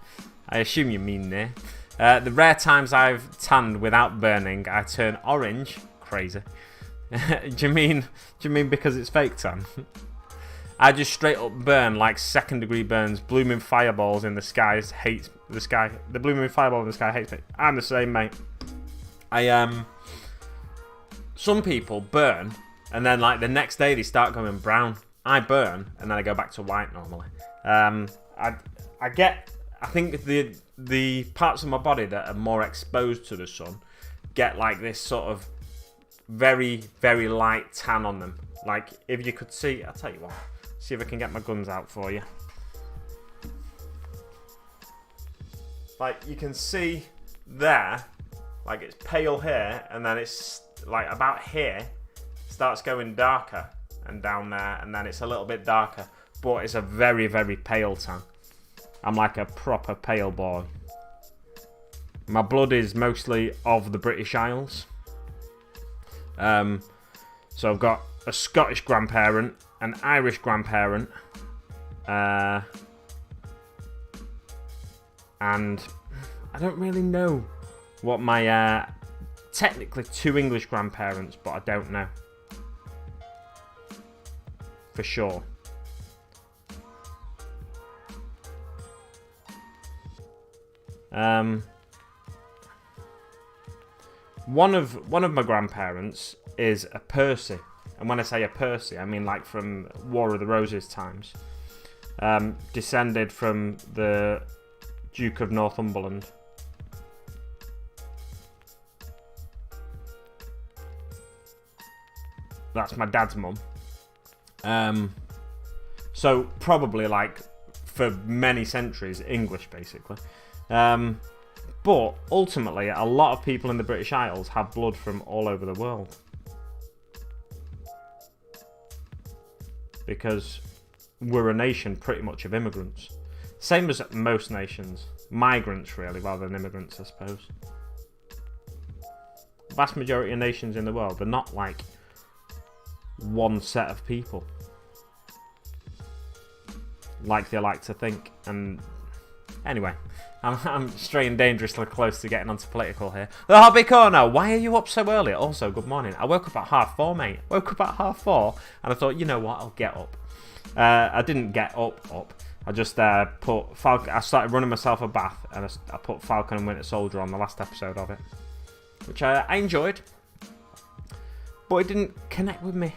I assume you mean near. The rare times I've tanned without burning, I turn orange. Crazy. do you mean because it's fake tan? I just straight up burn like 2nd degree burns. Blooming fireballs in the skies hate the sky. The blooming fireball in the sky hates me. I'm the same, mate. Some people burn and then like the next day they start going brown. I burn and then I go back to white normally. I think the parts of my body that are more exposed to the sun get like this sort of very, very light tan on them. Like if you could see, I'll tell you what. See if I can get my guns out for you. Like you can see there, like it's pale here, and then it's like about here, starts going darker, and down there, and then it's a little bit darker, but it's a very, very pale tan. I'm like a proper pale boy. My blood is mostly of the British Isles. So I've got a Scottish grandparent, an Irish grandparent, and I don't really know what my technically 2 English grandparents, but I don't know for sure. One of my grandparents is a Percy. And when I say a Percy, I mean like from War of the Roses times. Descended from the Duke of Northumberland. That's my dad's mum. So probably like for many centuries English basically. But ultimately a lot of people in the British Isles have blood from all over the world. Because we're a nation pretty much of immigrants. Same as most nations. Migrants, really, rather than immigrants, I suppose. The vast majority of nations in the world, they're not like one set of people. Like they like to think. And anyway, I'm straying dangerously close to getting onto political here. The Hobby Corner, why are you up so early? Also, good morning. I woke up at 4:30, mate. Woke up at 4:30, and I thought, you know what, I'll get up. I didn't get up. I just put Falcon. I started running myself a bath, and I put Falcon and Winter Soldier on the last episode of it, which I enjoyed, but it didn't connect with me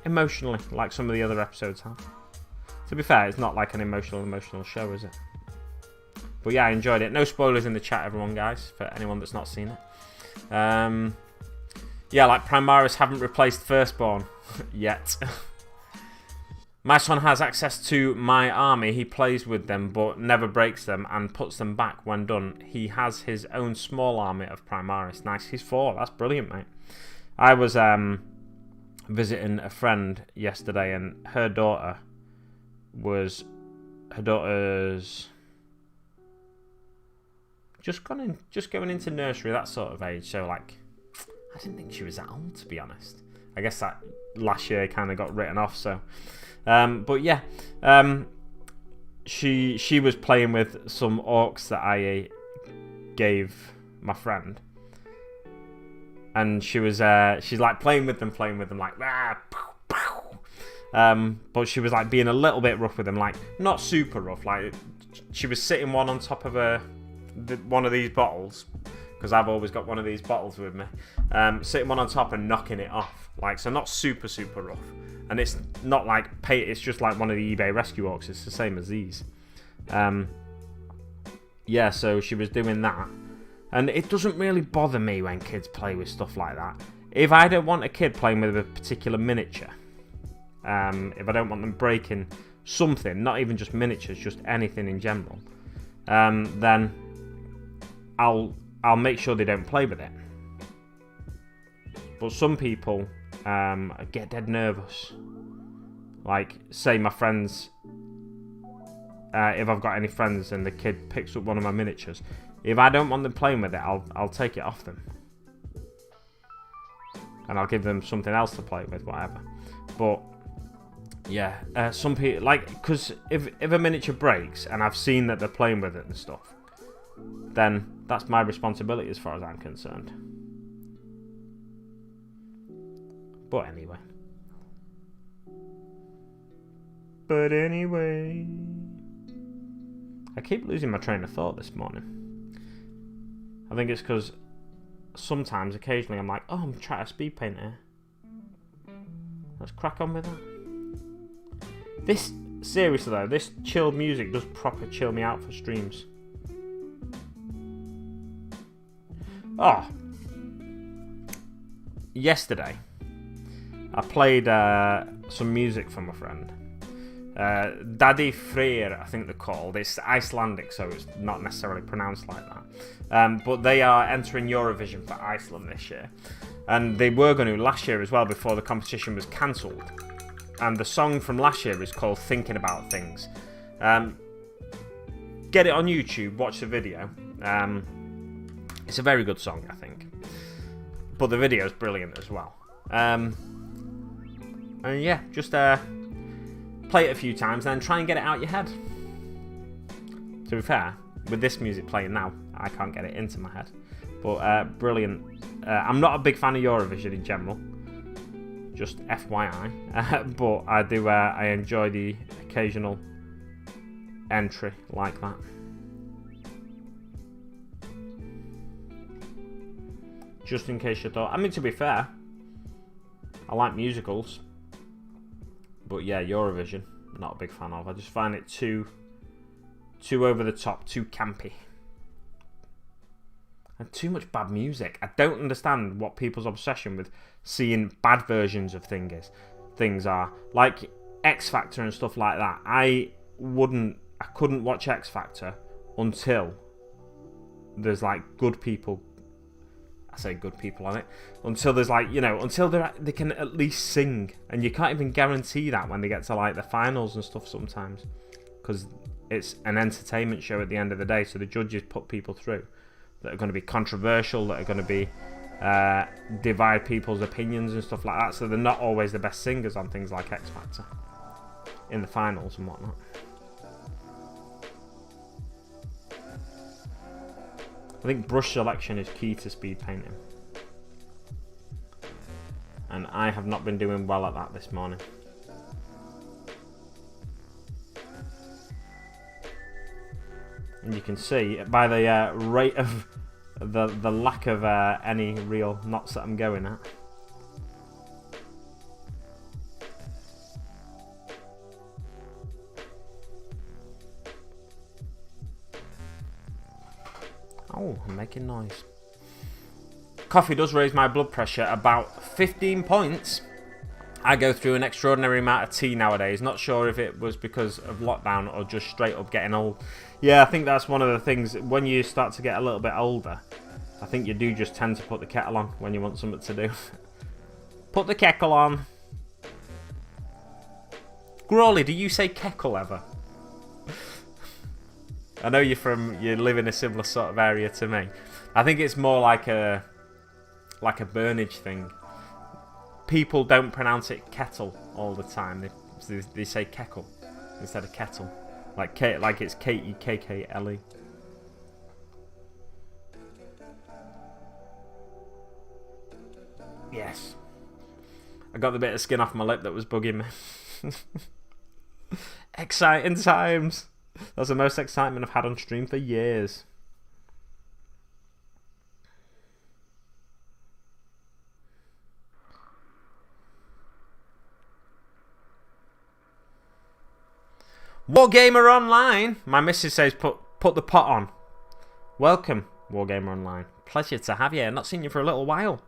emotionally like some of the other episodes have. To be fair, it's not like an emotional show, is it? But yeah, I enjoyed it. No spoilers in the chat, everyone, guys, for anyone that's not seen it. Yeah, like Primaris haven't replaced Firstborn yet. My son has access to my army. He plays with them, but never breaks them and puts them back when done. He has his own small army of Primaris. Nice. He's 4. That's brilliant, mate. I was visiting a friend yesterday, and her daughter's just going into nursery, that sort of age. So like, I didn't think she was that old, to be honest. I guess that last year kind of got written off. So. But yeah, she was playing with some orcs that I gave my friend, and she's like playing with them like ah, pow, pow. But she was like being a little bit rough with them, like not super rough. Like she was sitting one on top of one of these bottles, because I've always got one of these bottles with me, sitting one on top and knocking it off, like, so not super rough. And it's not like it's just like one of the eBay rescue orcs. It's the same as these. Yeah, so she was doing that. And it doesn't really bother me when kids play with stuff like that. If I don't want a kid playing with a particular miniature, if I don't want them breaking something, not even just miniatures, just anything in general, then I'll make sure they don't play with it. But some people get dead nervous. Like, say my friends, if I've got any friends and the kid picks up one of my miniatures, if I don't want them playing with it, I'll take it off them, and I'll give them something else to play with, whatever. But yeah, some people, like, because if a miniature breaks and I've seen that they're playing with it and stuff, then that's my responsibility as far as I'm concerned. But anyway. I keep losing my train of thought this morning. I think it's because sometimes, occasionally, I'm like, oh, I'm trying to speed paint here. Let's crack on with that. This, seriously though, this chilled music does proper chill me out for streams. Oh. Yesterday, I played some music for my friend. Daddy Freyr, I think they're called. It's Icelandic, so it's not necessarily pronounced like that. But they are entering Eurovision for Iceland this year. And they were going to last year as well, before the competition was cancelled. And the song from last year is called Thinking About Things. Get it on YouTube, watch the video. It's a very good song, I think. But the video is brilliant as well. And yeah, just play it a few times and then try and get it out your head. To be fair, with this music playing now, I can't get it into my head. But brilliant. I'm not a big fan of Eurovision in general, just FYI. But I do. I enjoy the occasional entry like that. Just in case you thought. I mean, to be fair, I like musicals. But yeah, Eurovision, not a big fan of. I just find it too over the top, too campy. And too much bad music. I don't understand what people's obsession with seeing bad versions of things are. Like X Factor and stuff like that. I couldn't watch X Factor until there's like good people. I say good people on it. Until there's like, until they can at least sing. And you can't even guarantee that when they get to like the finals and stuff sometimes. Because it's an entertainment show at the end of the day. So the judges put people through that are going to be controversial, that are going to be divide people's opinions and stuff like that. So they're not always the best singers on things like X Factor in the finals and whatnot. I think brush selection is key to speed painting. And I have not been doing well at that this morning. And you can see by the rate of the lack of any real knots that I'm going at. Oh, I'm making noise. Coffee does raise my blood pressure about 15 points. I go through an extraordinary amount of tea nowadays. Not sure if it was because of lockdown or just straight up getting old. Yeah, I think that's one of the things. When you start to get a little bit older, I think you do just tend to put the kettle on when you want something to do. Put the kettle on. Grawley, do you say keckle ever? I know you live in a similar sort of area to me. I think it's more like a Burnage thing. People don't pronounce it kettle all the time. They say keckle instead of kettle. Like it's Kekkle. Yes. I got the bit of skin off my lip that was bugging me. Exciting times. That's the most excitement I've had on stream for years. Wargamer Online. My missus says put the pot on. Welcome, Wargamer Online. Pleasure to have you. I've not seen you for a little while.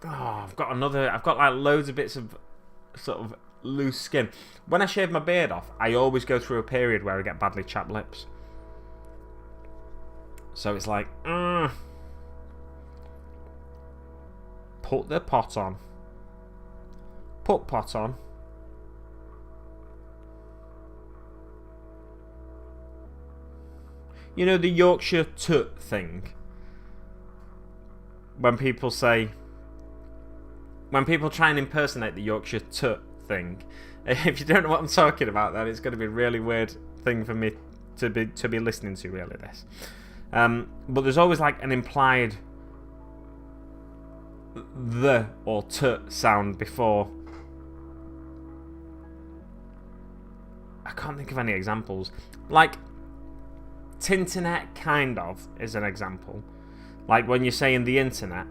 Oh, I've got like loads of bits of sort of loose skin. When I shave my beard off, I always go through a period where I get badly chapped lips. So it's like, put the pot on. Put pot on. You know the Yorkshire tut thing? When people try and impersonate the Yorkshire tut thing, if you don't know what I'm talking about, then it's going to be a really weird thing for me to be listening to, really, this. But there's always like an implied the or tut sound before. I can't think of any examples. Like, Tinternet, kind of, is an example. Like when you're saying the internet.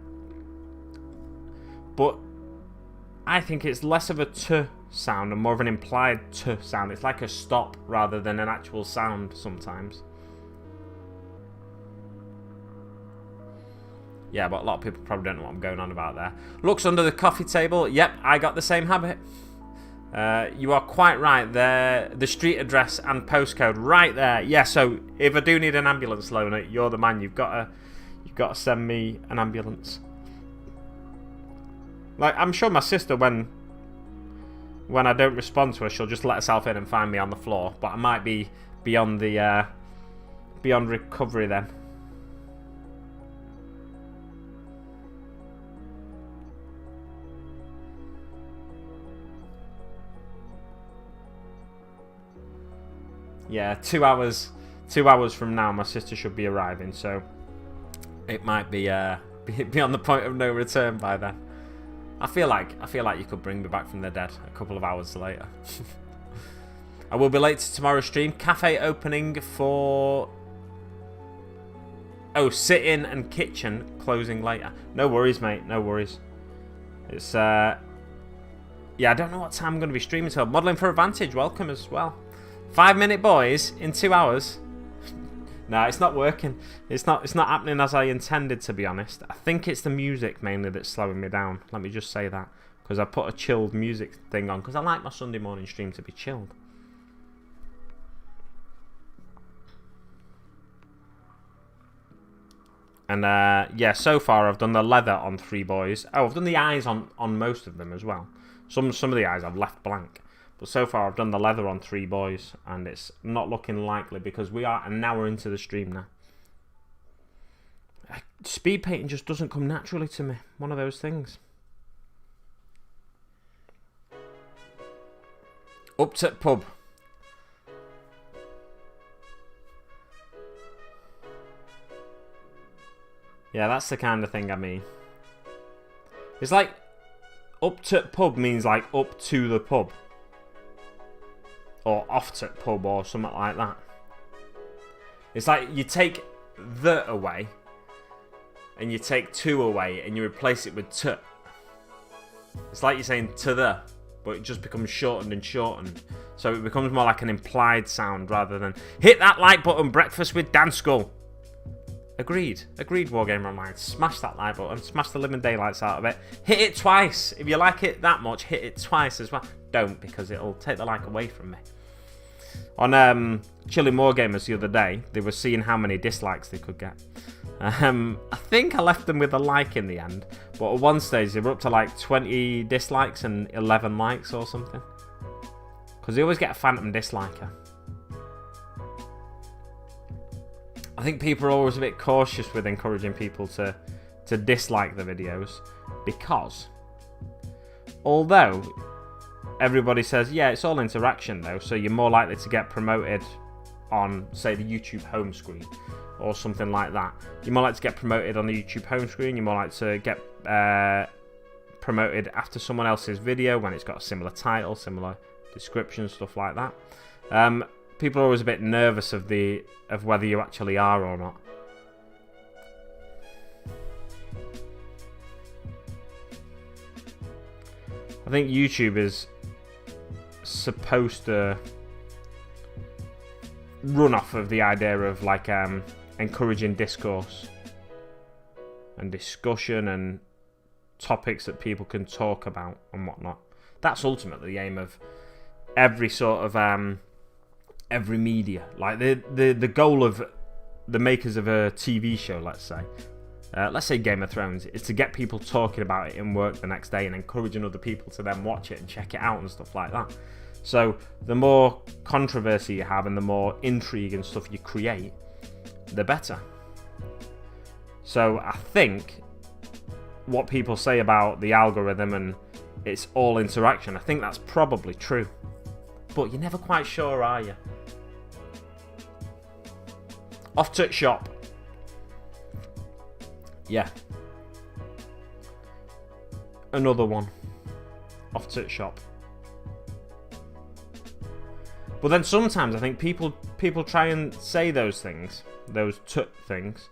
But I think it's less of a t sound and more of an implied t sound. It's like a stop rather than an actual sound sometimes. Yeah, but a lot of people probably don't know what I'm going on about there. Looks under the coffee table. Yep, I got the same habit. You are quite right there. The street address and postcode right there. Yeah, so if I do need an ambulance, Lona, you're the man. You've got to send me an ambulance. Like, I'm sure my sister, when I don't respond to her, she'll just let herself in and find me on the floor. But I might be beyond recovery then. Yeah, 2 hours from now, my sister should be arriving, so it might be on the point of no return by then. I feel like you could bring me back from the dead a couple of hours later. I will be late to tomorrow's stream. Cafe opening for sit-in and kitchen closing later. No worries, mate. No worries. It's yeah, I don't know what time I'm going to be streaming till. Modelling for Advantage, welcome as well. 5-minute boys in 2 hours. No, it's not working. It's not happening as I intended, to be honest. I think it's the music mainly that's slowing me down. Let me just say that, because I put a chilled music thing on, because I like my Sunday morning stream to be chilled. And yeah, so far I've done the leather on 3 boys. Oh, I've done the eyes on most of them as well. Some of the eyes I've left blank. But so far I've done the leather on 3 boys, and it's not looking likely because we are an hour into the stream now. Speed painting just doesn't come naturally to me. One of those things. Upton pub. Yeah, that's the kind of thing I mean. It's like Upton pub means like up to the pub. Or off to pub or something like that. It's like you take the away and you take to away and you replace it with t. It's like you're saying to the, but it just becomes shortened and shortened. So it becomes more like an implied sound rather than hit that like button. Breakfast with Dan Skull. Agreed, Wargamer Online. Smash that like button, smash the living daylights out of it. Hit it twice. If you like it that much, hit it twice as well. Don't, because it'll take the like away from me. On Chilling Wargamers the other day, they were seeing how many dislikes they could get. I think I left them with a like in the end, but at one stage they were up to like 20 dislikes and 11 likes or something. Because they always get a phantom disliker. I think people are always a bit cautious with encouraging people to dislike the videos, because although everybody says, yeah, it's all interaction though, so you're more likely to get promoted on, say, the YouTube home screen or something like that. You're more likely to get promoted on the YouTube home screen, you're more likely to get promoted after someone else's video when it's got a similar title, similar description, stuff like that. People are always a bit nervous of whether you actually are or not. I think YouTube is supposed to run off of the idea of like encouraging discourse and discussion and topics that people can talk about and whatnot. That's ultimately the aim of every sort of every media. Like the goal of the makers of a TV show, let's say Game of Thrones, is to get people talking about it in work the next day and encouraging other people to then watch it and check it out and stuff like that. So the more controversy you have and the more intrigue and stuff you create, the better. So I think what people say about the algorithm and it's all interaction, I think that's probably true. But you're never quite sure, are you? Off to shop. Yeah. Another one. Off to shop. But then sometimes I think people try and say those things, those things,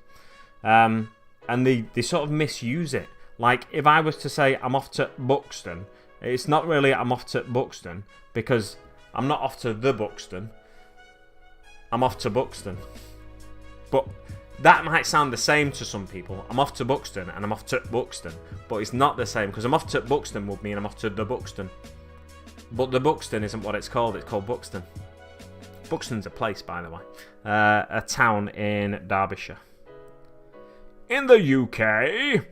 and they sort of misuse it. Like if I was to say I'm off to Buxton, it's not really I'm off to Buxton, because I'm not off to the Buxton. I'm off to Buxton. But that might sound the same to some people. I'm off to Buxton and I'm off to Buxton. But it's not the same, because I'm off to Buxton would mean I'm off to the Buxton. But the Buxton isn't what it's called Buxton. Buxton's a place, by the way. A town in Derbyshire. In the UK.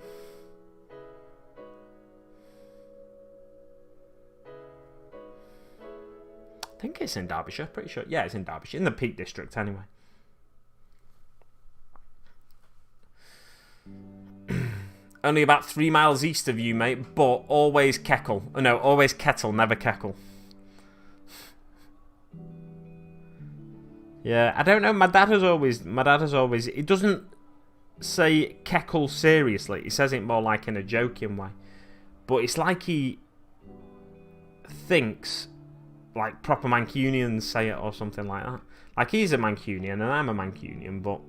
I think it's in Derbyshire, pretty sure. Yeah, it's in Derbyshire, in the Peak District anyway. Only about 3 miles east of you, mate, but always Keckle. No, always Kettle, never Keckle. Yeah, I don't know, my dad has always, he doesn't say Keckle seriously, he says it more like in a joking way. But it's like he thinks like proper Mancunians say it or something like that. Like he's a Mancunian and I'm a Mancunian, but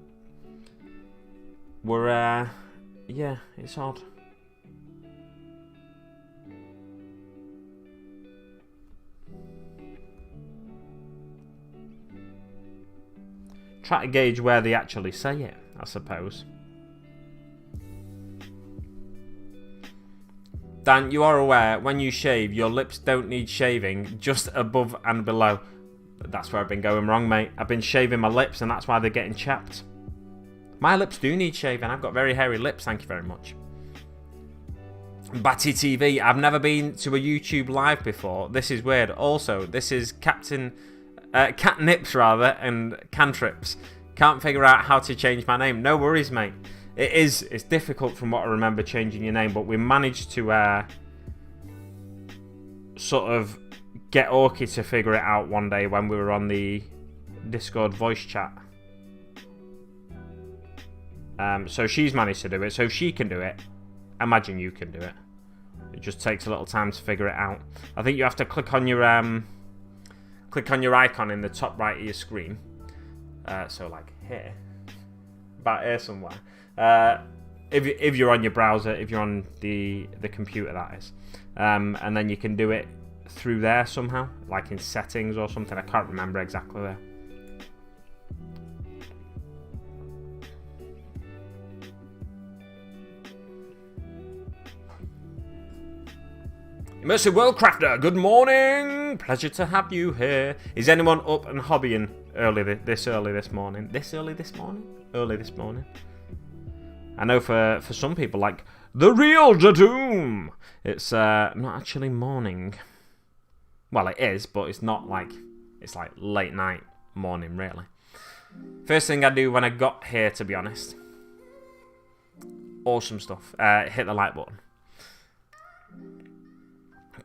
we're, yeah, it's odd. Try to gauge where they actually say it, I suppose. Dan, you are aware, when you shave, your lips don't need shaving, just above and below. That's where I've been going wrong, mate. I've been shaving my lips and that's why they're getting chapped. My lips do need shaving. I've got very hairy lips, thank you very much. Batty TV, I've never been to a YouTube live before. This is weird. Also, this is Catnips rather, and Cantrips. Can't figure out how to change my name. No worries, mate. It's difficult from what I remember changing your name, but we managed to sort of get Orky to figure it out one day when we were on the Discord voice chat. So she's managed to do it, so if she can do it, imagine you can do it. It just takes a little time to figure it out. I think you have to click on your icon in the top right of your screen. So like here, about here somewhere. If you're on your browser, if you're on the computer, that is, and then you can do it through there somehow, like in settings or something. I can't remember exactly there. Immersive World Crafter, good morning! Pleasure to have you here. Is anyone up and hobbying this early this morning? Early this morning. I know for some people, like the real Doom, it's not actually morning. Well, it is, but it's not like, it's like late night morning, really. First thing I do when I got here, to be honest. Awesome stuff. Hit the like button.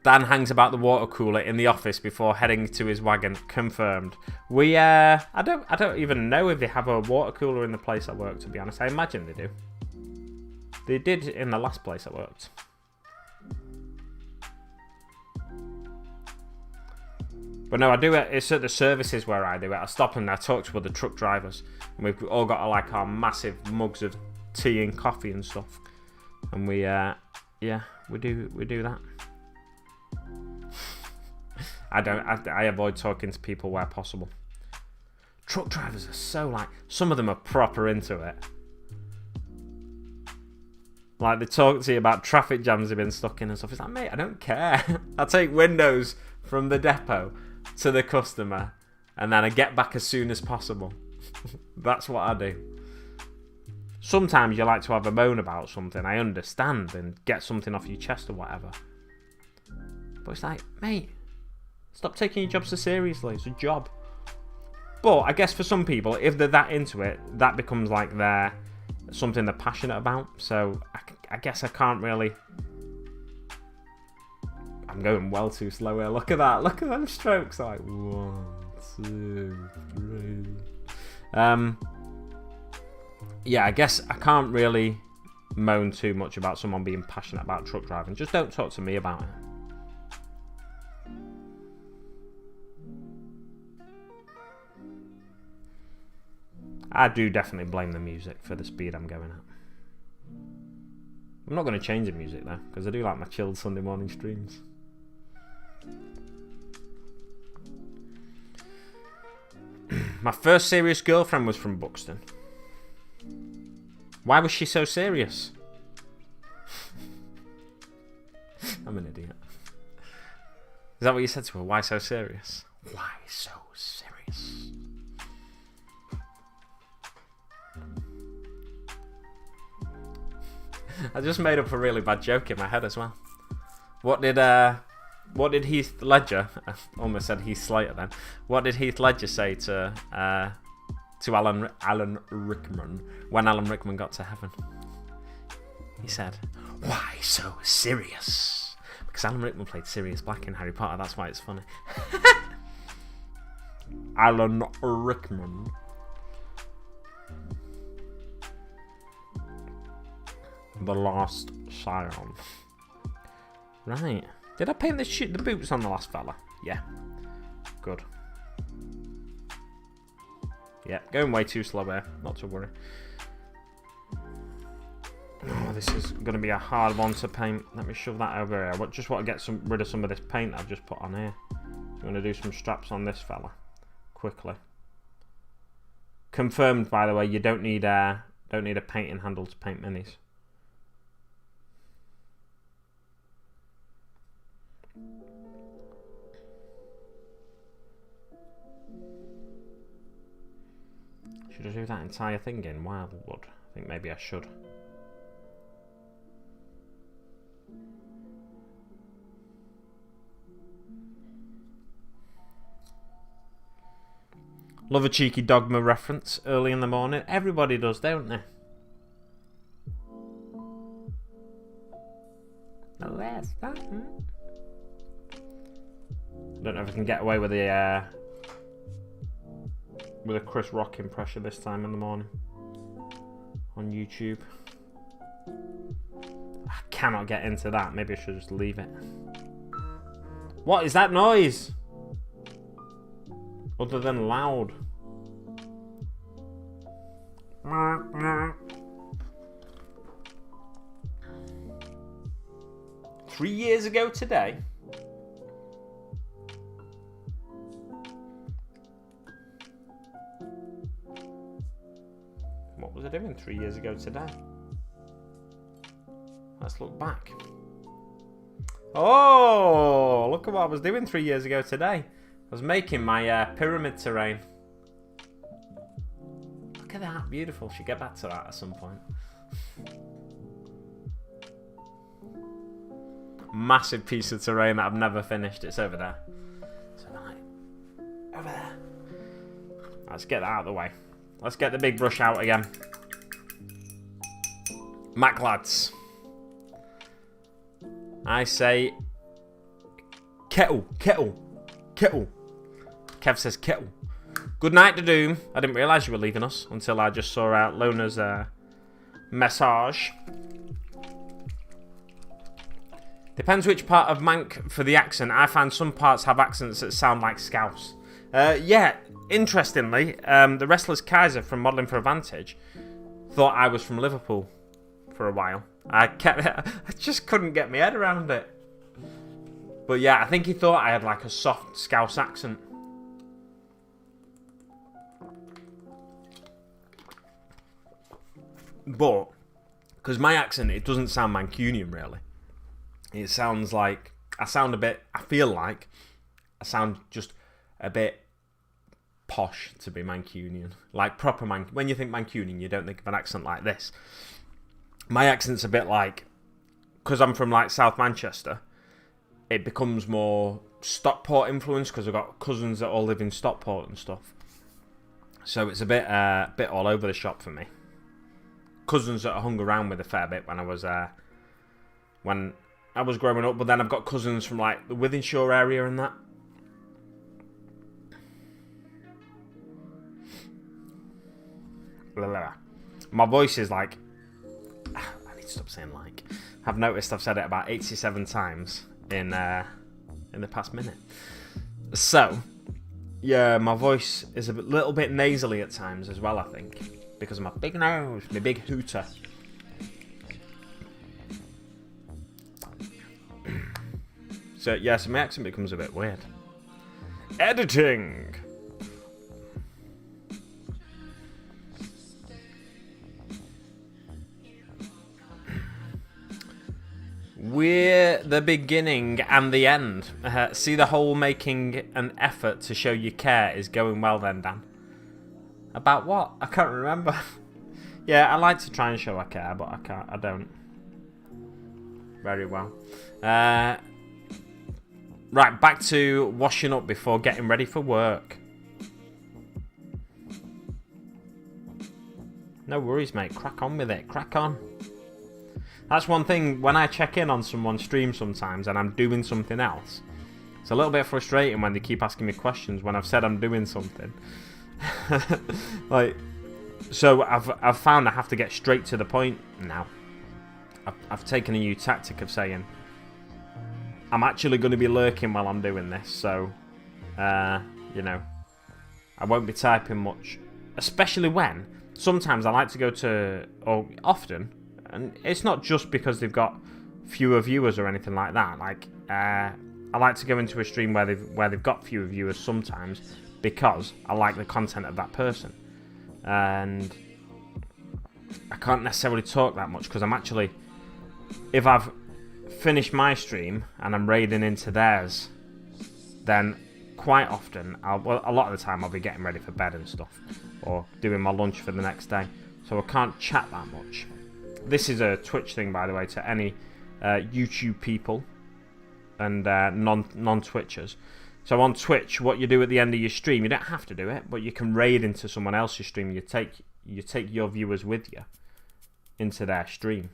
Dan hangs about the water cooler in the office before heading to his wagon. Confirmed. We I don't even know if they have a water cooler in the place I work, to be honest. I imagine they do. They did in the last place I worked. But no, I do it. It's at the services where I do it. I stop and I talk to other truck drivers, and we've all got like our massive mugs of tea and coffee and stuff, and we do that. I avoid talking to people where possible. Truck drivers are so like, some of them are proper into it. Like, they talk to you about traffic jams they've been stuck in and stuff. It's like, mate, I don't care. I take windows from the depot to the customer, and then I get back as soon as possible. That's what I do. Sometimes you like to have a moan about something, I understand, and get something off your chest or whatever. But it's like, mate, stop taking your job so seriously. It's a job. But I guess for some people, if they're that into it, that becomes like something they're passionate about. So I guess I can't really... I'm going well too slow here. Look at that. Look at them strokes. Like 1, 2, 3. Yeah, I guess I can't really moan too much about someone being passionate about truck driving. Just don't talk to me about it. I do definitely blame the music for the speed I'm going at. I'm not going to change the music though, because I do like my chilled Sunday morning streams. My first serious girlfriend was from Buxton. Why was she so serious? I'm an idiot. Is that what you said to her? Why so serious? Why so serious? I just made up a really bad joke in my head as well. What did Heath Ledger? I almost said Heath Slater then. What did Heath Ledger say to Alan Rickman when Alan Rickman got to heaven? He said, "Why so serious?" Because Alan Rickman played Sirius Black in Harry Potter. That's why it's funny. Alan Rickman. The Last Scion. Right. Did I paint the boots on the last fella? Yeah. Good. Yeah, going way too slow here. Not to worry. Oh, this is going to be a hard one to paint. Let me shove that over here. I just want to get rid of some of this paint I've just put on here. I'm going to do some straps on this fella. Quickly. Confirmed, by the way, you don't need a painting handle to paint minis. Should I do that entire thing in Wildwood? I think maybe I should. Love a cheeky Dogma reference early in the morning. Everybody does, don't they? The last time. I don't know if I can get away with a Chris Rock impression this time in the morning on YouTube. I cannot get into that. Maybe I should just leave it. What is that noise? Other than loud. 3 years ago today. What was I doing 3 years ago today? Let's look back. Oh, look at what I was doing 3 years ago today. I was making my pyramid terrain. Look at that, beautiful. Should get back to that at some point. Massive piece of terrain that I've never finished. It's over there. So over there. Let's get that out of the way. Let's get the big brush out again. Mac lads. I say kettle. Kev says kettle. Good night to Doom. I didn't realise you were leaving us until I just saw Lona's message. Depends which part of Manc for the accent. I find some parts have accents that sound like Scouse. Yeah, interestingly, the Restless Kaiser from Modelling for Advantage thought I was from Liverpool for a while. I just couldn't get my head around it. But yeah, I think he thought I had like a soft Scouse accent. But, because my accent, it doesn't sound Mancunian really. It sounds like, I feel like I sound just a bit posh to be Mancunian. Like proper when you think Mancunian, you don't think of an accent like this. My accent's a bit like, because I'm from like South Manchester, it becomes more Stockport influence because I've got cousins that all live in Stockport and stuff. So it's a bit all over the shop for me. Cousins that I hung around with a fair bit when I was growing up, but then I've got cousins from like the Wythenshawe area and that. My voice is like, I need to stop saying like. I've noticed I've said it about 87 times in the past minute. So, yeah, my voice is a little bit nasally at times as well, I think. Because of my big nose, my big hooter. So, yeah, so my accent becomes a bit weird. Editing! We're the beginning and the end. See the whole making an effort to show you care is going well then, Dan. About what? I can't remember. Yeah, I like to try and show I care, but I don't. Very well. Right, back to washing up before getting ready for work. No worries, mate. Crack on with it. Crack on. That's one thing, when I check in on someone's stream sometimes and I'm doing something else, it's a little bit frustrating when they keep asking me questions when I've said I'm doing something. Like, so I've found I have to get straight to the point now. I've taken a new tactic of saying, I'm actually going to be lurking while I'm doing this, so, you know, I won't be typing much. Especially when, sometimes I like to go to, or often, and it's not just because they've got fewer viewers or anything like that. Like, I like to go into a stream where they've got fewer viewers sometimes because I like the content of that person, and I can't necessarily talk that much because I'm actually, if I've finished my stream and I'm raiding into theirs, then quite often, a lot of the time I'll be getting ready for bed and stuff, or doing my lunch for the next day, so I can't chat that much. This is a Twitch thing, by the way, to any YouTube people and non-Twitchers. So on Twitch, what you do at the end of your stream, you don't have to do it, but you can raid into someone else's stream. You take your viewers with you into their stream,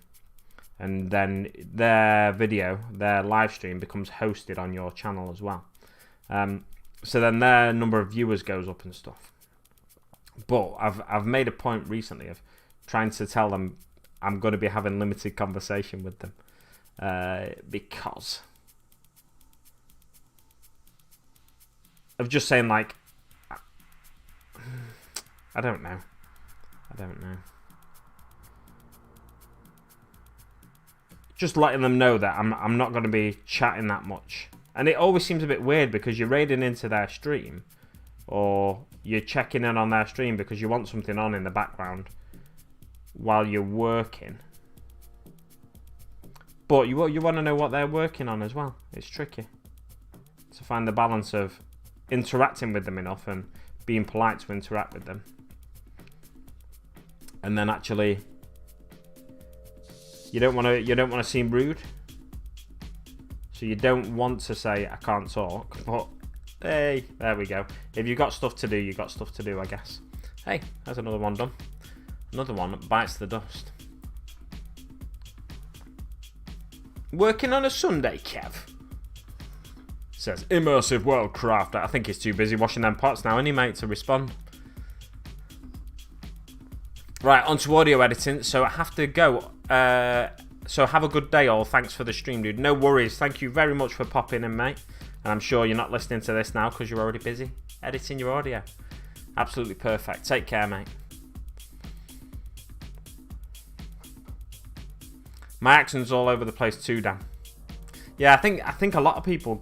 and then their video, their live stream, becomes hosted on your channel as well. So then their number of viewers goes up and stuff. But I've made a point recently of trying to tell them I'm going to be having limited conversation with them, because of just saying, like, I don't know. Just letting them know that I'm not going to be chatting that much. And it always seems a bit weird because you're raiding into their stream, or you're checking in on their stream because you want something on in the background while you're working. But you want to know what they're working on as well. It's tricky to find the balance of interacting with them enough and being polite to interact with them, and then actually you don't want to seem rude, so you don't want to say I can't talk. But hey, there we go. If you've got stuff to do, you've got stuff to do, I guess. Hey, there's another one done. Another one that bites the dust. Working on a Sunday, Kev. Says immersive worldcraft. I think he's too busy washing them pots now, isn't he, mate, to respond. Right, on to audio editing. So I have to go. So have a good day, all. Thanks for the stream, dude. No worries. Thank you very much for popping in, mate. And I'm sure you're not listening to this now because you're already busy editing your audio. Absolutely perfect. Take care, mate. My accent's all over the place too, Dan. Yeah, I think a lot of people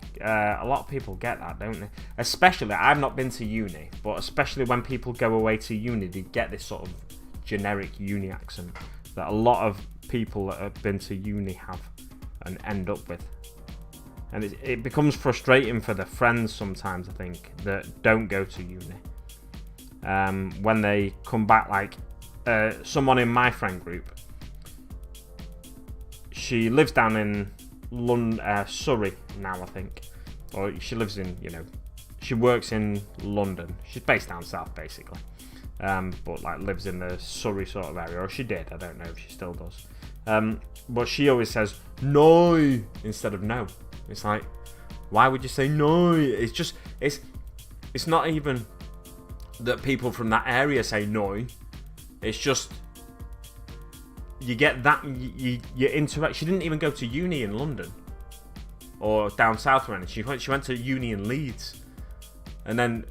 get that, don't they? Especially, I've not been to uni, but especially when people go away to uni, they get this sort of generic uni accent that a lot of people that have been to uni have and end up with. And it becomes frustrating for the friends sometimes, I think, that don't go to uni. When they come back, like someone in my friend group, she lives down in Surrey now, I think. Or she lives in, she works in London. She's based down south, basically. But like lives in the Surrey sort of area. Or she did, I don't know if she still does. But she always says, no, instead of no. It's like, why would you say no? It's just, it's not even that people from that area say no. It's just, you get that, you interact. She didn't even go to uni in London or down south or anything. She went to uni in Leeds, and then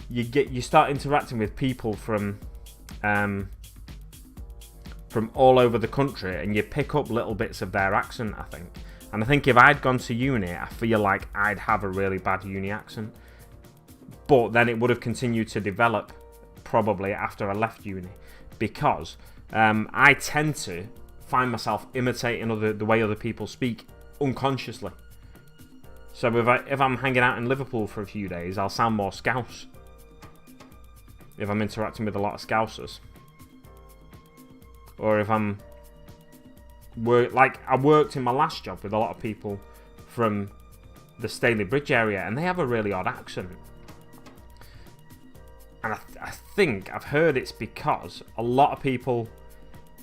you start interacting with people from all over the country, and you pick up little bits of their accent, I think. And I think if I'd gone to uni, I feel like I'd have a really bad uni accent, but then it would have continued to develop probably after I left uni, because I tend to find myself imitating the way other people speak unconsciously. So if I'm hanging out in Liverpool for a few days, I'll sound more Scouse if I'm interacting with a lot of Scousers. Or if I worked in my last job with a lot of people from the Staley Bridge area, and they have a really odd accent. And I think I've heard it's because a lot of people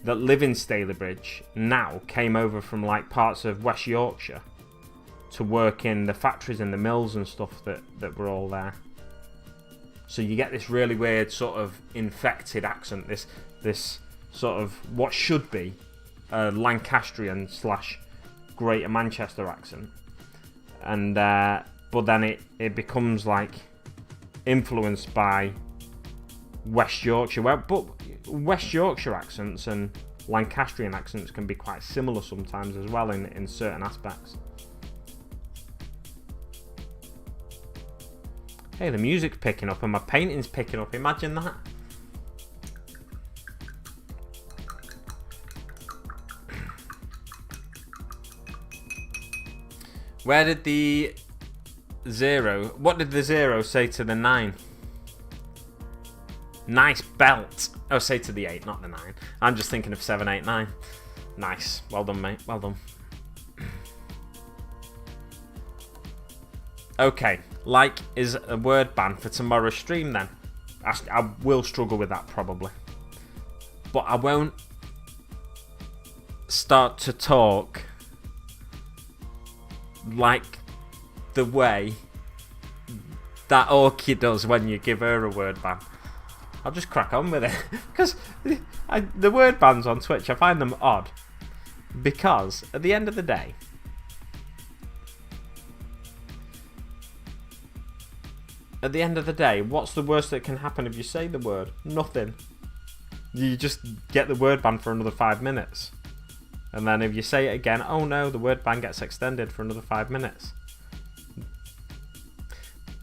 that live in Staley Bridge now came over from like parts of West Yorkshire to work in the factories and the mills and stuff that were all there. So you get this really weird sort of infected accent, this sort of what should be a Lancastrian / Greater Manchester accent, and but then it becomes like influenced by West Yorkshire. But West Yorkshire accents and Lancastrian accents can be quite similar sometimes as well in certain aspects. Hey, the music's picking up and my painting's picking up. Imagine that. Where did the 0... What did the 0 say to the 9? Nice belt. Oh, say to the 8, not the 9. I'm just thinking of 7, 8, 9. Nice. Well done, mate. Well done. Okay. Like is a word ban for tomorrow's stream then. I will struggle with that probably. But I won't start to talk like the way that Orky does when you give her a word ban. I'll just crack on with it. Because the word bans on Twitch, I find them odd. Because at the end of the day, what's the worst that can happen if you say the word? Nothing. You just get the word ban for another 5 minutes. And then if you say it again, oh no, the word ban gets extended for another 5 minutes.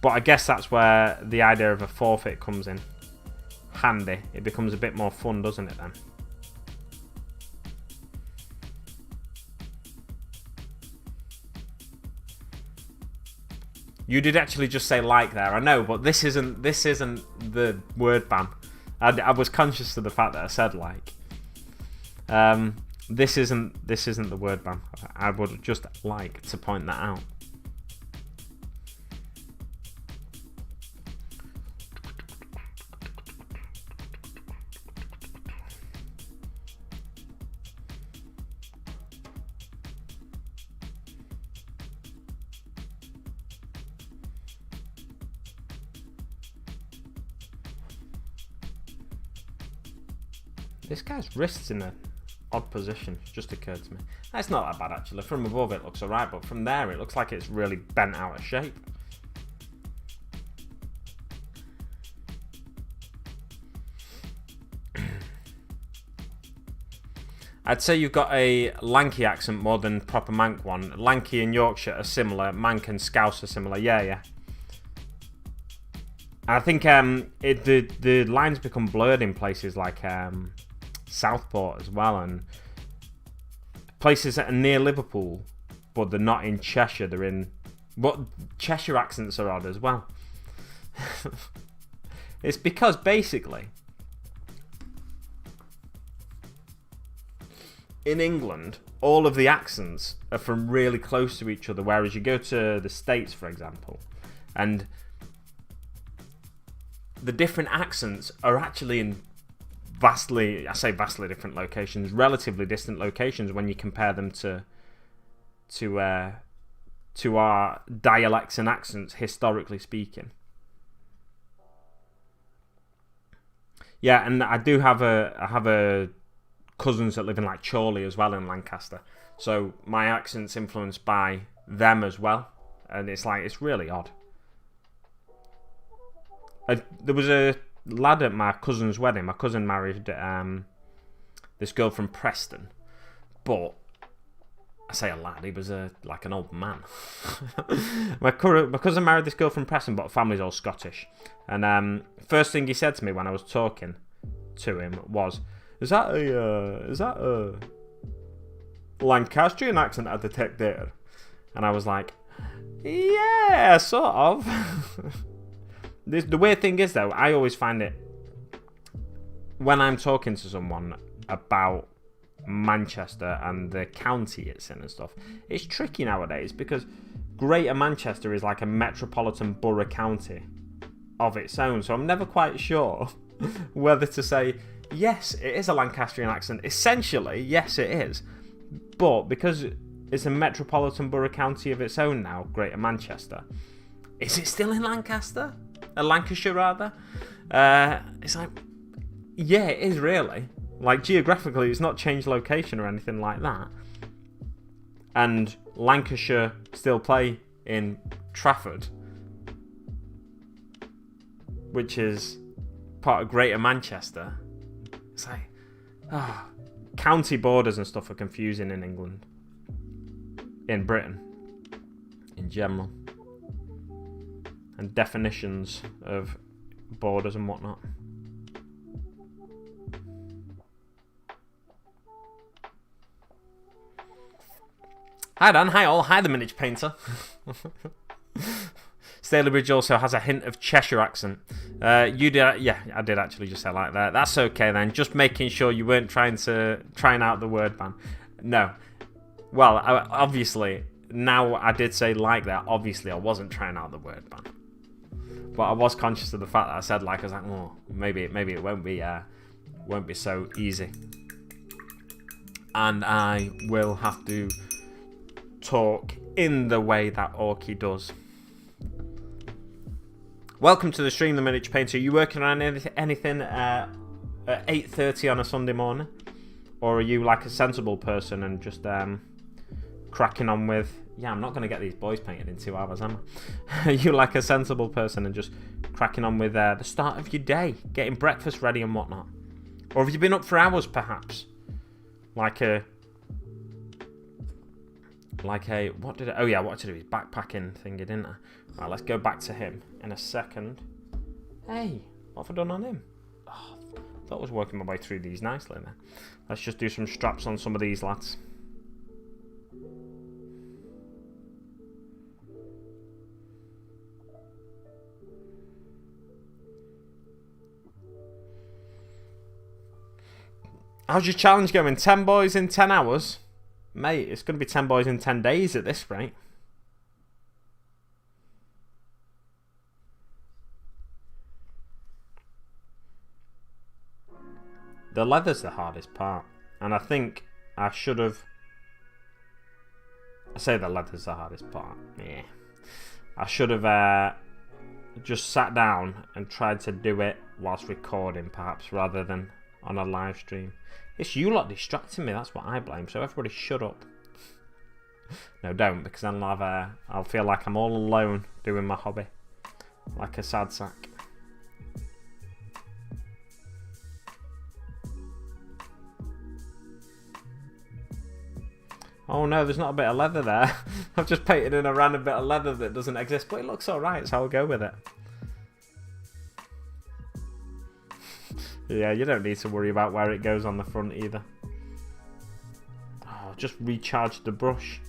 But I guess that's where the idea of a forfeit comes in handy. It becomes a bit more fun, doesn't it then? You did actually just say like there, I know, but this isn't the word ban. I was conscious of the fact that I said like. This isn't the word ban. I would just like to point that out. This guy's wrist's in a odd position. It's just occurred to me. That's not that bad actually. From above it looks alright, but from there it looks like it's really bent out of shape. I'd say you've got a lanky accent more than proper Manc one. Lanky and Yorkshire are similar. Manc and Scouse are similar. Yeah. And I think the lines become blurred in places like Southport as well, and places that are near Liverpool, but they're not in Cheshire. They're in... But Cheshire accents are odd as well. It's because basically in England, all of the accents are from really close to each other, whereas you go to the States, for example, and the different accents are actually in vastly different locations, relatively distant locations when you compare them to our dialects and accents, historically speaking. Yeah, and I have a cousins that live in like Chorley as well in Lancaster, so my accent's influenced by them as well, and it's really odd. There was a lad at my cousin's wedding. My cousin married this girl from Preston, but I say a lad, he was like an old man. my cousin married this girl from Preston, but family's all Scottish. And first thing he said to me when I was talking to him was, "Is that a Lancastrian accent I detect there?" And I was like, "Yeah, sort of." The weird thing is, though, I always find it when I'm talking to someone about Manchester and the county it's in and stuff, it's tricky nowadays because Greater Manchester is like a metropolitan borough county of its own, so I'm never quite sure whether to say, yes, it is a Lancastrian accent. Essentially, yes, it is. But because it's a metropolitan borough county of its own now, Greater Manchester, is it still in Lancaster? Lancashire, rather? It's like, yeah, it is really. Like, geographically, it's not changed location or anything like that. And Lancashire still play in Trafford, which is part of Greater Manchester. It's like, county borders and stuff are confusing in England. In Britain. In general. And definitions of borders and whatnot. Hi Dan, hi all, hi the Miniature Painter. Stalybridge also has a hint of Cheshire accent. You did, yeah, I did actually just say like that. That's okay then. Just making sure you weren't trying out the word ban. No. Well, obviously, now I did say like that. Obviously, I wasn't trying out the word ban. But I was conscious of the fact that I said like, I was like, oh, maybe it won't be so easy. And I will have to talk in the way that Orky does. Welcome to the stream, the Miniature Painter. Are you working on anything at 8:30 on a Sunday morning? Or are you like a sensible person and just cracking on with, yeah, I'm not going to get these boys painted in 2 hours, am I? Are you like a sensible person and just cracking on with the start of your day, getting breakfast ready and whatnot? Or have you been up for hours, perhaps? What did I do his backpacking thingy, didn't I? Right, let's go back to him in a second. Hey, what have I done on him? Oh, I thought I was working my way through these nicely then. Let's just do some straps on some of these lads. How's your challenge going? 10 boys in 10 hours? Mate, it's going to be 10 boys in 10 days at this rate. The leather's the hardest part. And I think I should have... I say the leather's the hardest part. Yeah. I should have just sat down and tried to do it whilst recording, perhaps, rather than on a live stream. It's you lot distracting me, that's what I blame. So everybody shut up. No, don't, because then I'll feel like I'm all alone doing my hobby. Like a sad sack. Oh no, there's not a bit of leather there. I've just painted in a random bit of leather that doesn't exist, but it looks alright, so I'll go with it. Yeah, you don't need to worry about where it goes on the front either. Oh, just recharge the brush.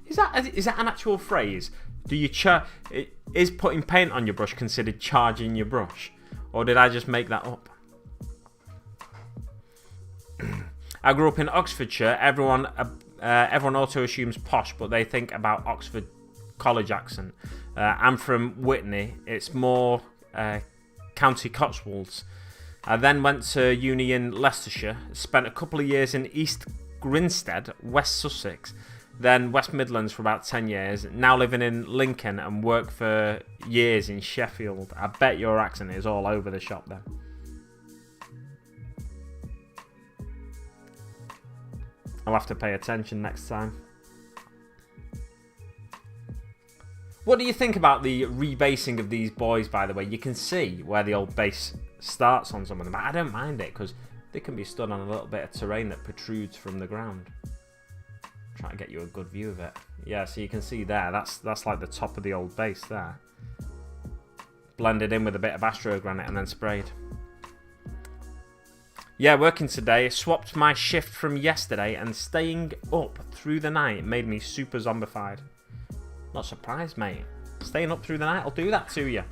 Is that an actual phrase? Do you is putting paint on your brush considered charging your brush? Or did I just make that up? I grew up in Oxfordshire. Everyone auto assumes posh, but they think about Oxford college accent. I'm from Whitney. It's more County Cotswolds. I then went to uni in Leicestershire. Spent a couple of years in East Grinstead, West Sussex. Then West Midlands for about 10 years. Now living in Lincoln and work for years in Sheffield. I bet your accent is all over the shop then. I'll have to pay attention next time. What do you think about the rebasing of these boys, by the way? You can see where the old base starts on some of them. I don't mind it because they can be stood on a little bit of terrain that protrudes from the ground. Try to get you a good view of it. Yeah, so you can see there. That's like the top of the old base there. Blended in with a bit of astrogranite and then sprayed. Yeah, working today. Swapped my shift from yesterday and staying up through the night made me super zombified. Not surprised, mate. Staying up through the night will do that to you.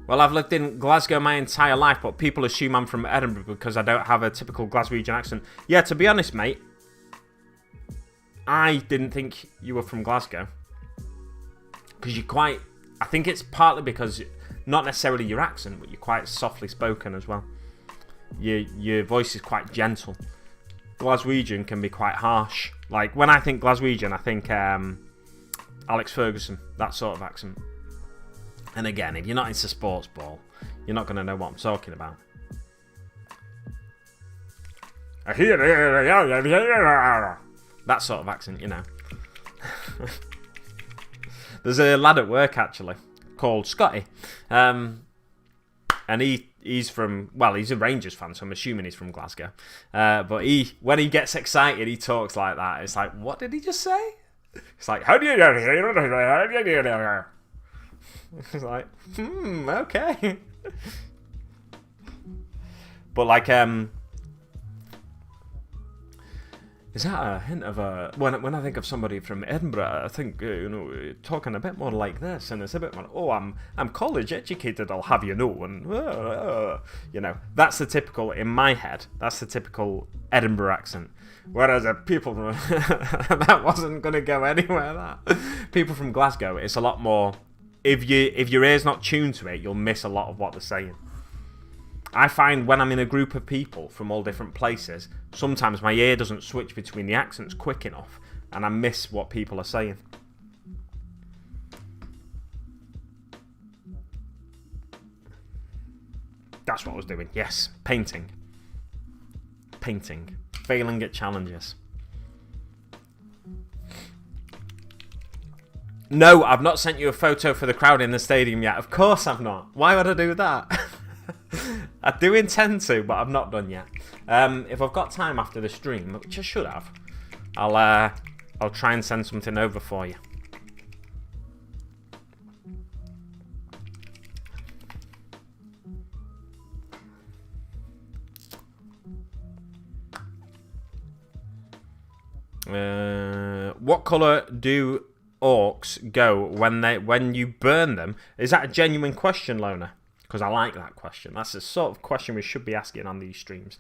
Well, I've lived in Glasgow my entire life, but people assume I'm from Edinburgh because I don't have a typical Glaswegian accent. Yeah, to be honest, mate, I didn't think you were from Glasgow. Because you're quite... I think it's partly because, not necessarily your accent, but you're quite softly spoken as well. Your voice is quite gentle. Glaswegian can be quite harsh. Like, when I think Glaswegian, I think Alex Ferguson, that sort of accent. And again, if you're not into sports ball, you're not going to know what I'm talking about. That sort of accent, you know. There's a lad at work, actually, called Scotty. And he's from... Well, he's a Rangers fan, so I'm assuming he's from Glasgow. But when he gets excited, he talks like that. It's like, what did he just say? It's like, how do you... It's like, okay. But like, is that a hint of a... When I think of somebody from Edinburgh, I think, talking a bit more like this, and it's a bit more, oh, I'm college educated, I'll have you know, and, you know, that's the typical, in my head, that's the typical Edinburgh accent. Whereas people from... that wasn't going to go anywhere, that. People from Glasgow, it's a lot more... If your ear's not tuned to it, you'll miss a lot of what they're saying. I find when I'm in a group of people from all different places, sometimes my ear doesn't switch between the accents quick enough, and I miss what people are saying. That's what I was doing. Yes, painting. Painting. Failing at challenges. No, I've not sent you a photo for the crowd in the stadium yet. Of course I've not. Why would I do that? I do intend to, but I've not done yet. If I've got time after the stream, which I should have, I'll try and send something over for you. What colour do orcs go when you burn them? Is that a genuine question, Lona? Because I like that question. That's the sort of question we should be asking on these streams.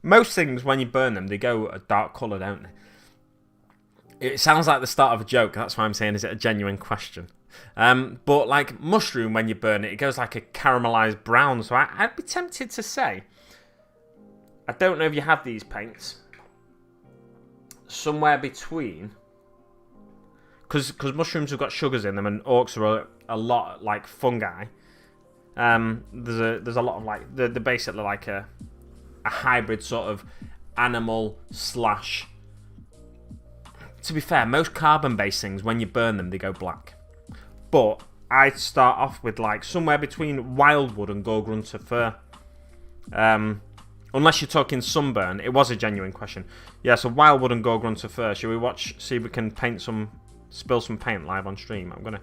Most things, when you burn them, they go a dark colour, don't they? It sounds like the start of a joke. That's why I'm saying, is it a genuine question? But like mushroom, when you burn it, it goes like a caramelised brown. So I'd be tempted to say, I don't know if you have these paints, somewhere between, because mushrooms have got sugars in them, and orcs are a lot like fungi. There's a lot of like they're basically like a hybrid sort of animal slash. To be fair, most carbon-based things, when you burn them, they go black. But I start off with like somewhere between wildwood and Gorgrunter fir. Unless you're talking sunburn, it was a genuine question. Yeah, so wildwood and Gorgrunter fir. Shall we see if we can spill some paint live on stream? I'm gonna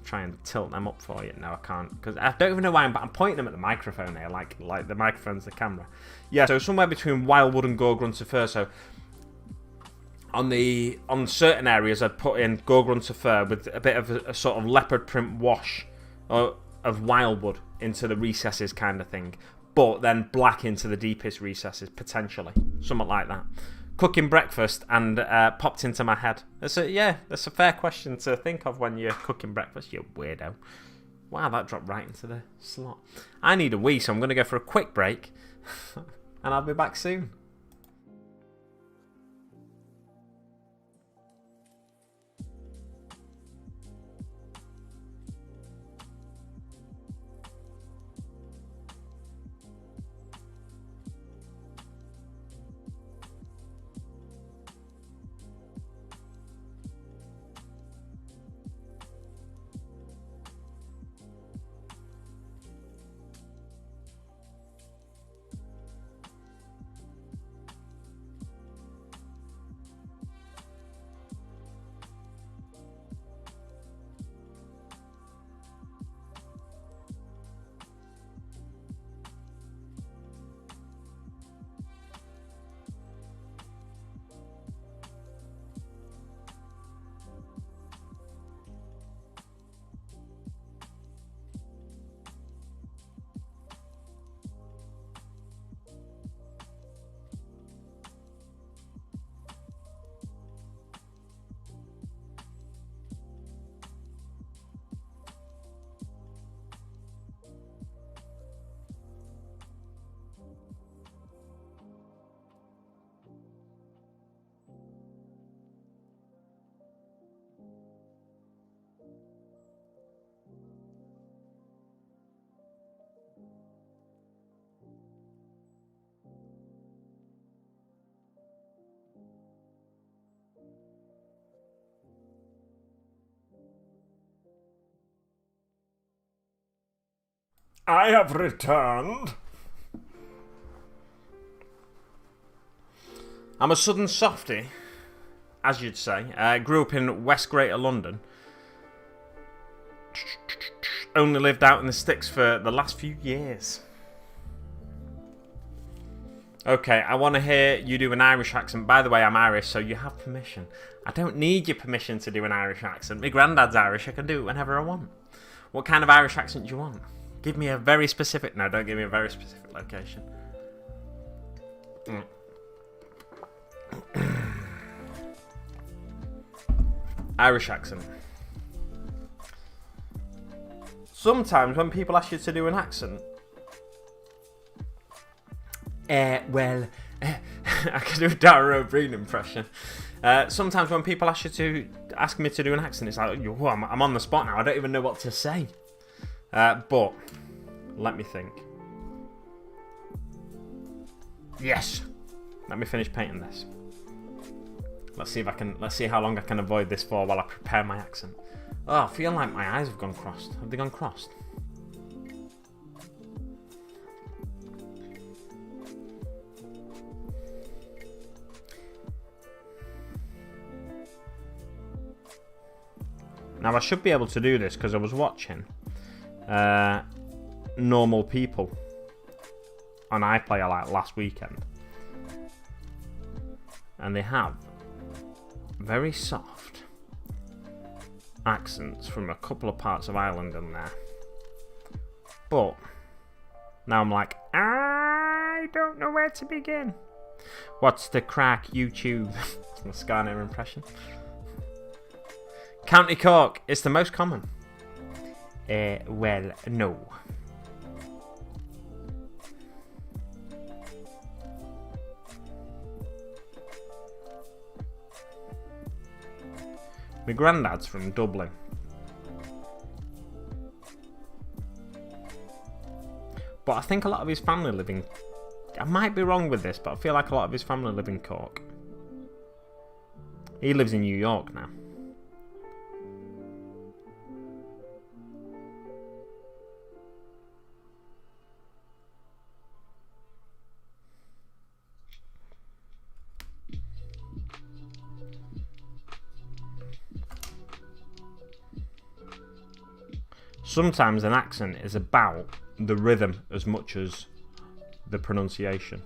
try and tilt them up for you. No, I can't, because I don't even know why I'm pointing them at the microphone here, like the microphone's the camera. Yeah, so somewhere between wildwood and Gorgrunter fir. So on certain areas, I'd put in Gorgrunter fir with a bit of a sort of leopard print wash of wildwood into the recesses kind of thing, but then black into the deepest recesses, potentially. Something like that. Cooking breakfast and popped into my head. That's a fair question to think of when you're cooking breakfast, you weirdo. Wow, that dropped right into the slot. I need a wee, so I'm going to go for a quick break, and I'll be back soon. I have returned. I'm a southern softie, as you'd say. I grew up in West Greater London. Only lived out in the sticks for the last few years. Okay, I want to hear you do an Irish accent. By the way, I'm Irish, so you have permission. I don't need your permission to do an Irish accent. My granddad's Irish. I can do it whenever I want. What kind of Irish accent do you want? Give me a very specific... No, don't give me a very specific location. Irish accent. Sometimes when people ask you to do an accent... well... I can do a Dara O'Brien impression. Sometimes when people ask me to do an accent, it's like, I'm on the spot now. I don't even know what to say. But let me think. Yes. Let me finish painting this. Let's see how long I can avoid this for while I prepare my accent. Oh, I feel like my eyes have gone crossed. Have they gone crossed? Now I should be able to do this because I was watching Normal People on iPlayer like last weekend, and they have very soft accents from a couple of parts of Ireland in there. But now I'm like, I don't know where to begin. What's the crack, YouTube? That's my Skynet impression. County Cork is the most common. Well, no. My granddad's from Dublin. But I think a lot of his family live in... I might be wrong with this, but I feel like a lot of his family live in Cork. He lives in New York now. Sometimes an accent is about the rhythm as much as the pronunciation.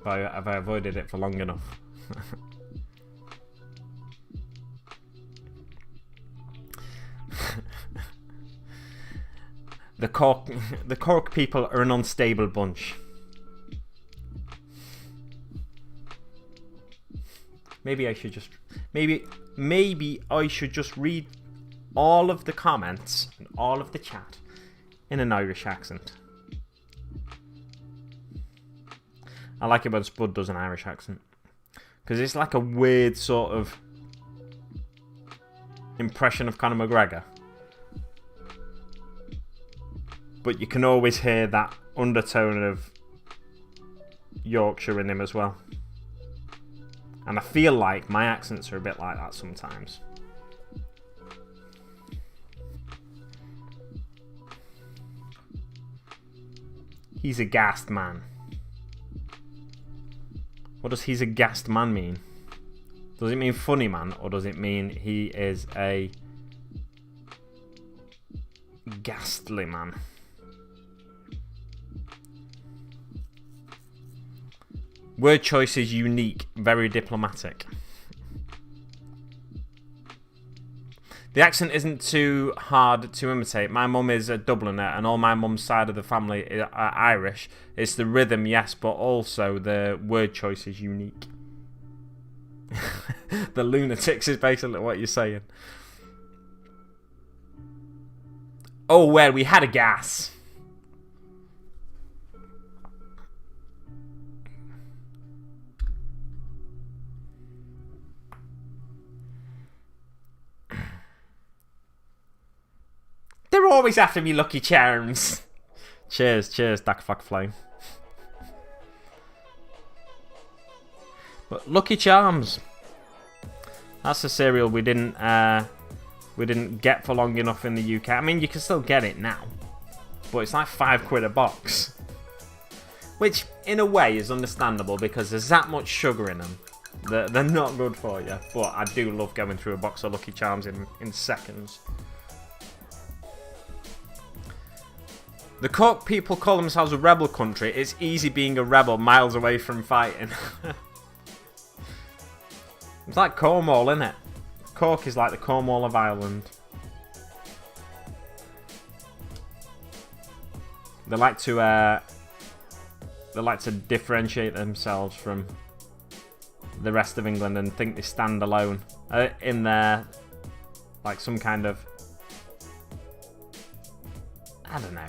Have I avoided it for long enough? The Cork people are an unstable bunch. Maybe I should just read all of the comments and all of the chat in an Irish accent. I like it when Spud does an Irish accent, because it's like a weird sort of impression of Conor McGregor, but you can always hear that undertone of Yorkshire in him as well. And I feel like my accents are a bit like that sometimes. He's a gassed man. What does he's a gassed man mean? Does it mean funny man, or does it mean he is a ghastly man? Word choice is unique, very diplomatic. The accent isn't too hard to imitate. My mum is a Dubliner, and all my mum's side of the family are Irish. It's the rhythm, yes, but also the word choice is unique. The lunatics is basically what you're saying. Oh, well, we had a gas. They're always after me, Lucky Charms. Cheers, Dark Flag Flame. But Lucky Charms, that's a cereal we didn't get for long enough in the UK. I mean, you can still get it now, but it's like £5 a box, which in a way is understandable because there's that much sugar in them. They're not good for you, but I do love going through a box of Lucky Charms in seconds. The Cork people call themselves a rebel country. It's easy being a rebel miles away from fighting. It's like Cornwall, isn't it? Cork is like the Cornwall of Ireland. They like to differentiate themselves from the rest of England and think they stand alone in their, like, some kind of, I don't know.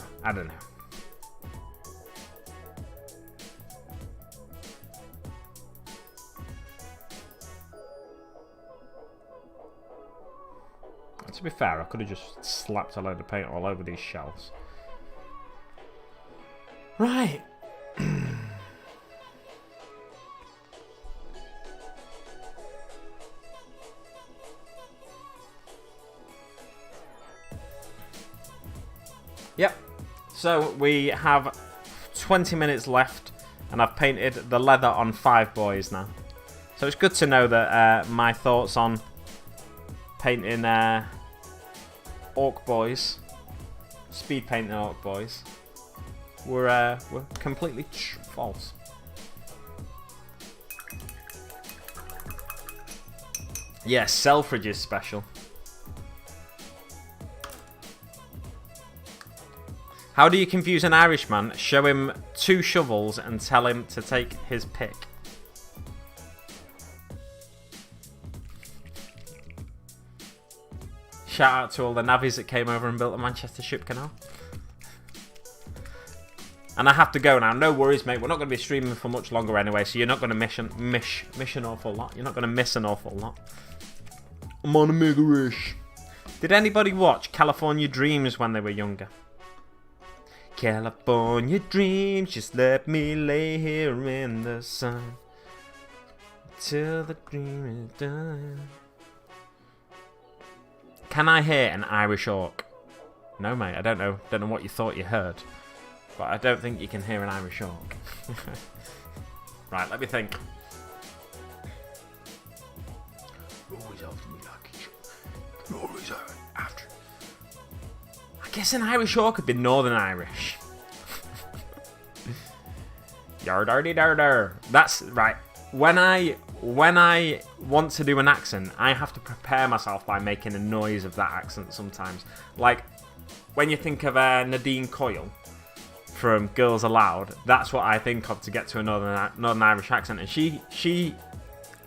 To be fair, I could have just slapped a load of paint all over these shelves. Right. Yep. So we have 20 minutes left, and I've painted the leather on 5 boys now. So it's good to know that my thoughts on painting Ork boys, speed painting Ork boys, were completely false. Yes, Selfridge is special. How do you confuse an Irishman? Show him 2 shovels and tell him to take his pick. Shout out to all the navvies that came over and built the Manchester Ship Canal. And I have to go now. No worries, mate. We're not going to be streaming for much longer anyway, so you're not going to miss an awful lot. You're not going to miss an awful lot. I'm on a mega rush. Did anybody watch California Dreams when they were younger? California Dreams, just let me lay here in the sun till the dream is done. Can I hear an Irish orc? No, mate. I don't know. Don't know what you thought you heard, but I don't think you can hear an Irish orc. Right, let me think. Always after me, like always after. I guess an Irish orc could be Northern Irish. Yardardy darder. That's right. When I want to do an accent, I have to prepare myself by making a noise of that accent sometimes. Like when you think of Nadine Coyle from Girls Aloud, that's what I think of to get to a Northern Irish accent, and she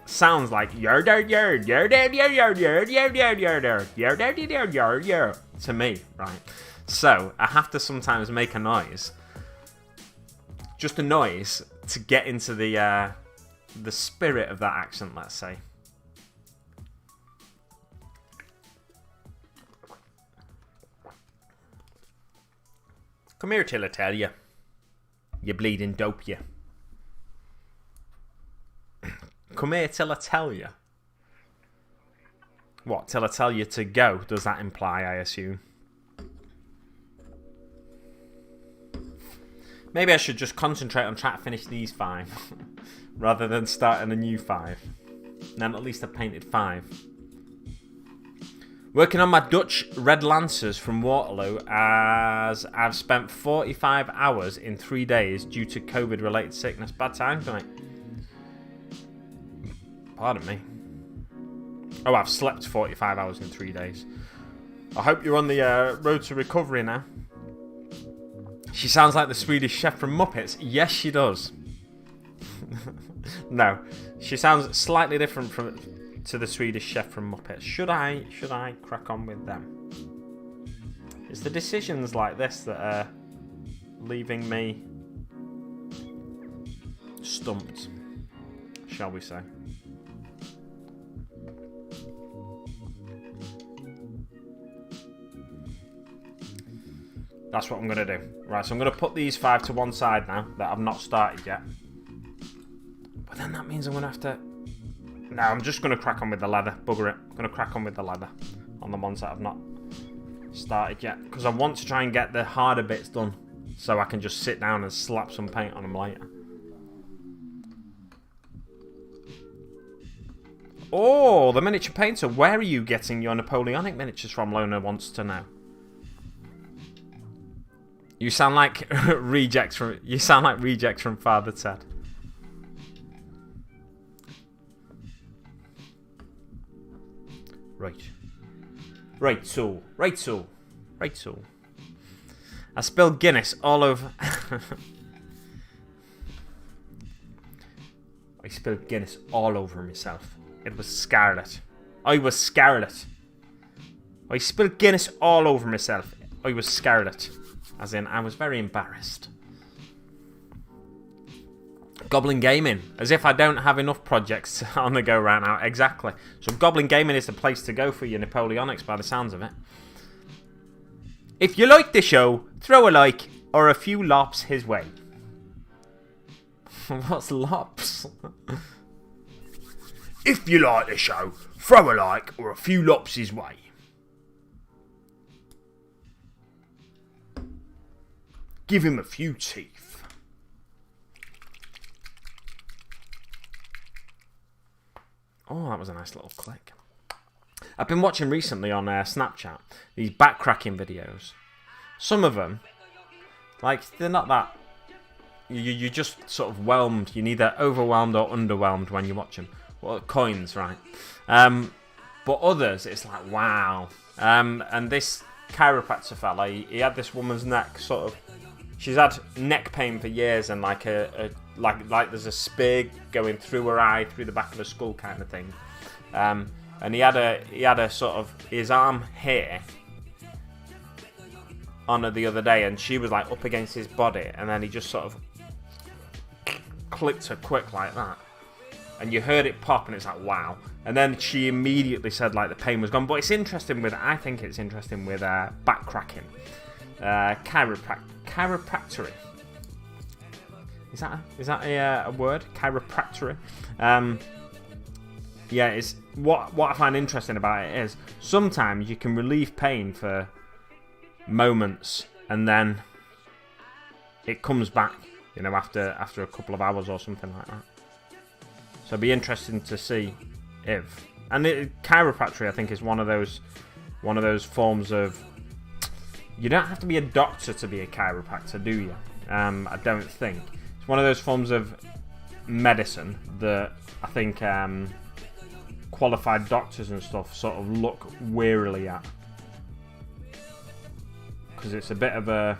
sounds like yard yard yard yard yard yard yard yard yard yard yard yard yard yard yard to me, right? So I have to sometimes make a noise, just a noise, to get into the spirit of that accent, let's say. Come here till I tell you. You bleeding dope, you. Come here till I tell you. What, till I tell you to go, does that imply, I assume? Maybe I should just concentrate on trying to finish these 5 rather than starting a new 5. Then at least I've painted 5. Working on my Dutch Red Lancers from Waterloo, as I've spent 45 hours in 3 days due to COVID-related sickness. Bad time tonight. Pardon me. Oh, I've slept 45 hours in 3 days. I hope you're on the road to recovery now. She sounds like the Swedish chef from Muppets. Yes, she does. No, she sounds slightly different to the Swedish chef from Muppets. Should I crack on with them? It's the decisions like this that are leaving me stumped, shall we say. That's what I'm going to do. Right, so I'm going to put these 5 to one side now that I've not started yet. But then that means I'm going to have to... No, I'm just going to crack on with the leather. Bugger it. I'm going to crack on with the leather on the ones that I've not started yet. Because I want to try and get the harder bits done so I can just sit down and slap some paint on them later. Oh, the miniature painter. Where are you getting your Napoleonic miniatures from, Lona wants to know. You sound like rejects from Father Ted. Right so. I spilled Guinness all over. I spilled Guinness all over myself. It was scarlet. I was scarlet. I spilled Guinness all over myself. I was scarlet. As in, I was very embarrassed. Goblin Gaming. As if I don't have enough projects on the go right now. Exactly. So Goblin Gaming is the place to go for your Napoleonics by the sounds of it. If you like the show, throw a like or a few lops his way. What's lops? If you like the show, throw a like or a few lops his way. Give him a few teeth. Oh, that was a nice little click. I've been watching recently on Snapchat these backcracking videos. Some of them Like, they're not that... You're just sort of whelmed. You're neither overwhelmed or underwhelmed when you watch them. Well, coins, right? But others, it's like, wow. And this chiropractor fella, he had this woman's neck sort of... She's had neck pain for years, and like like there's a spear going through her eye, through the back of her skull, kind of thing. And he had a sort of his arm here on her the other day, and she was like up against his body, and then he just sort of clipped her quick like that, and you heard it pop, and it's like, wow. And then she immediately said like the pain was gone. But it's interesting with, I think it's interesting with back cracking. Chiropractory. Is that a word? Chiropractory. Yeah, it's what I find interesting about it is sometimes you can relieve pain for moments and then it comes back, you know, after a couple of hours or something like that. So it'd be interesting to see if, and chiropractic, I think, is one of those forms of, you don't have to be a doctor to be a chiropractor, do you? I don't think. It's one of those forms of medicine that I think qualified doctors and stuff sort of look wearily at, because it's a bit of a,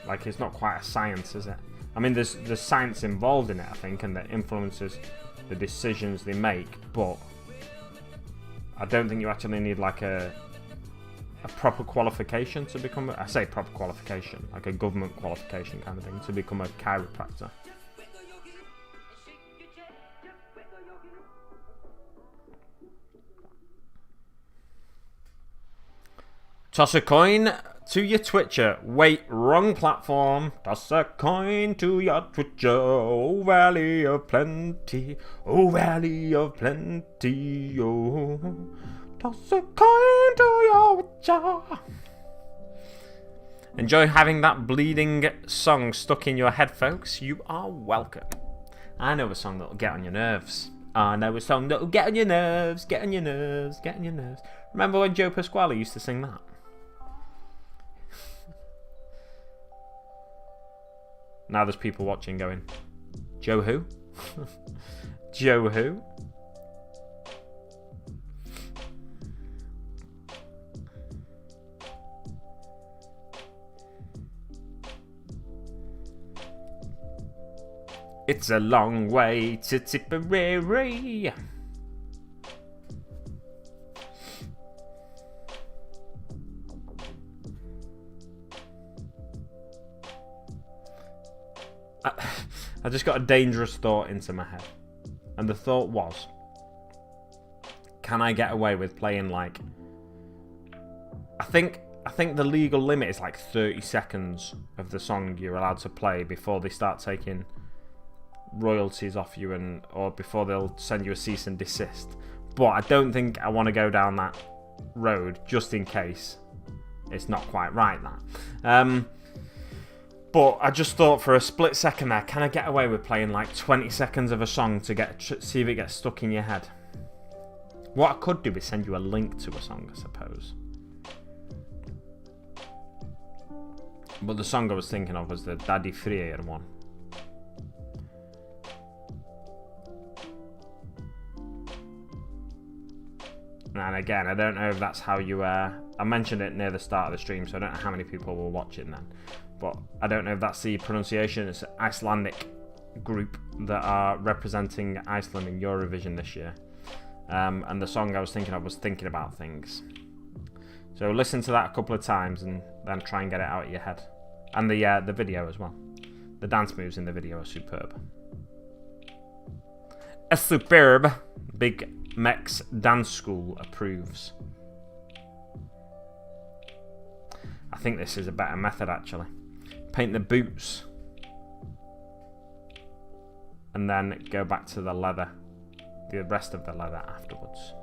like, it's not quite a science, is it? I mean, there's science involved in it, I think, and that influences the decisions they make, but I don't think you actually need like a proper qualification to become, I say proper qualification, like a government qualification kind of thing, to become a chiropractor. Toss a coin to your Twitcher. Wait, wrong platform. Toss a coin to your Twitcher. Oh, valley of plenty. Oh, valley of plenty. Oh, toss a coin to your Twitcher. Enjoy having that bleeding song stuck in your head, folks. You are welcome. I know a song that'll get on your nerves. I know a song that'll get on your nerves, get on your nerves, get on your nerves. Remember when Joe Pasquale used to sing that? Now there's people watching going, Joe who? Joe who? It's a long way to Tipperary. I just got a dangerous thought into my head. And the thought was, can I get away with playing like... I think the legal limit is like 30 seconds of the song you're allowed to play before they start taking royalties off you, or before they'll send you a cease and desist. But I don't think I want to go down that road, just in case it's not quite right, that. But I just thought for a split second there, can I get away with playing like 20 seconds of a song to see if it gets stuck in your head? What I could do is send you a link to a song, I suppose. But the song I was thinking of was the Daddy Frier one. And again, I don't know if that's how you... I mentioned it near the start of the stream, so I don't know how many people were watching then. But I don't know if that's the pronunciation. It's an Icelandic group that are representing Iceland in Eurovision this year. And the song I was thinking of was Thinking About Things. So listen to that a couple of times and then try and get it out of your head. And the video as well. The dance moves in the video are superb. A superb. Big Mex Dance School approves. I think this is a better method, actually. Paint the boots. And then go back to the leather. The rest of the leather afterwards.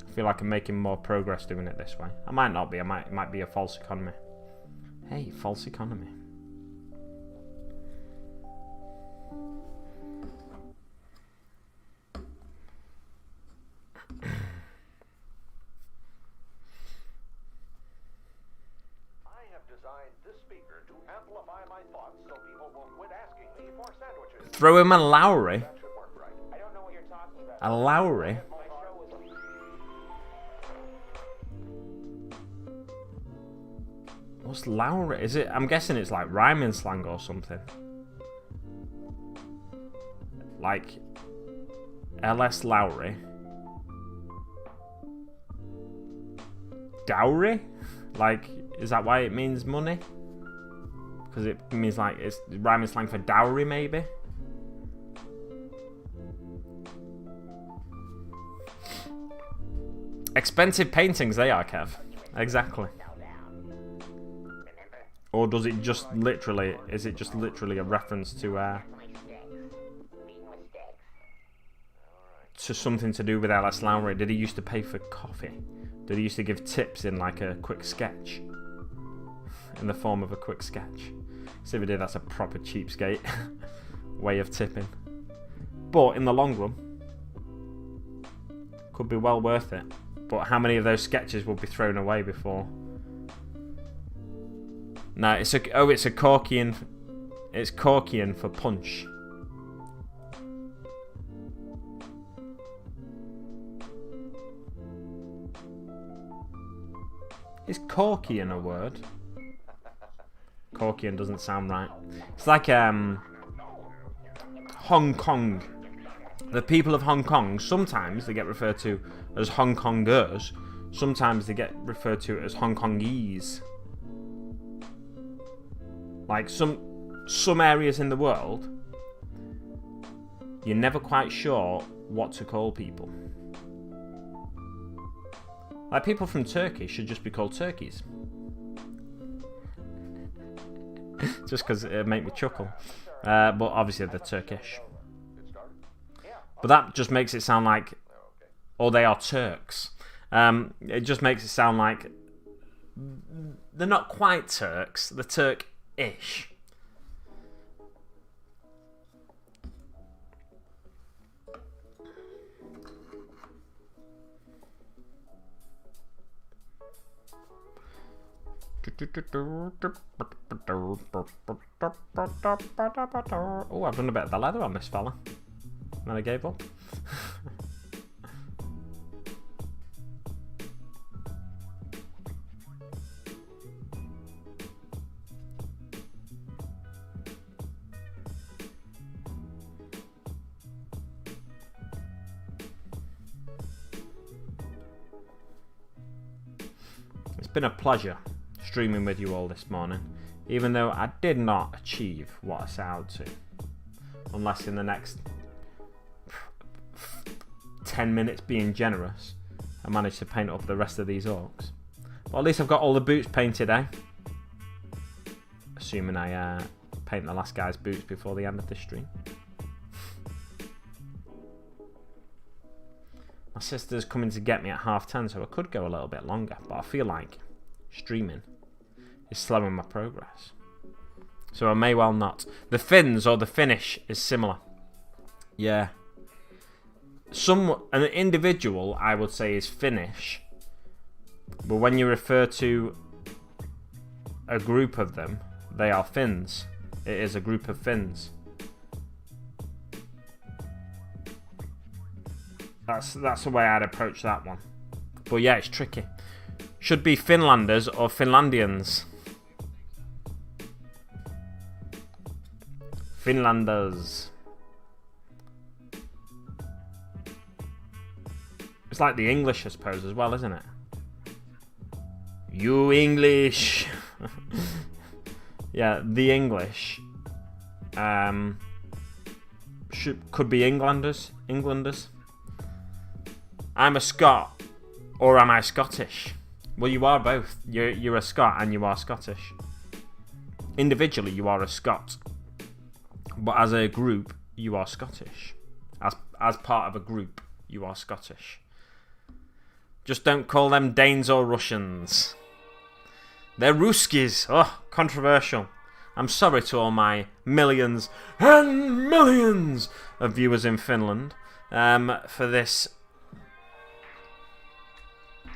I feel like I'm making more progress doing it this way. I might not be. It might be a false economy. Hey, false economy. Throw him a Lowry? A Lowry? What's Lowry? Is it? I'm guessing it's like rhyming slang or something. Like LS Lowry. Dowry? Like, is that why it means money? Because it means like it's rhyming slang for dowry, maybe. Expensive paintings they are, Kev. Exactly. Or does it just literally, is it just literally a reference to something to do with L.S. Lowry? Did he used to pay for coffee? Did he used to give tips in like a quick sketch? In the form of a quick sketch? So if he did, that's a proper cheapskate way of tipping. But in the long run, could be well worth it. But how many of those sketches will be thrown away before? No, it's a Corkian. It's Corkian for punch. Is Corkian a word? Corkian doesn't sound right. It's like Hong Kong. The people of Hong Kong, sometimes they get referred to as Hong Kongers. Sometimes they get referred to as Hong Kongese. Like some areas in the world, you're never quite sure what to call people. Like people from Turkey should just be called turkeys. Just because it make me chuckle. But obviously they're Turkish. But that just makes it sound like, or they are Turks. It just makes it sound like they're not quite Turks. They're Turk-ish. Oh, I've done a bit of the leather on this fella. And then I gave up. It's been a pleasure streaming with you all this morning, even though I did not achieve what I set out to. Unless in the next 10 minutes, being generous, I managed to paint up the rest of these orcs. But at least I've got all the boots painted, eh? Assuming I paint the last guy's boots before the end of the stream. My sister's coming to get me at 10:30, so I could go a little bit longer, but I feel like streaming is slowing my progress. So I may well not. The Finns or the Finnish is similar. Yeah. An individual, I would say, is Finnish. But when you refer to a group of them, they are Finns. It is a group of Finns. That's the way I'd approach that one. But yeah, it's tricky. Should be Finlanders or Finlandians. Finlanders. It's like the English, I suppose, as well, isn't it? You English. Yeah, the English. Could be Englanders. I'm a Scot, or am I Scottish? Well, you are both. You're a Scot and you are Scottish. Individually, you are a Scot, but as a group, you are Scottish. As part of a group, you are Scottish. Just don't call them Danes or Russians. They're Ruskies. Oh, controversial. I'm sorry to all my millions and millions of viewers in Finland for this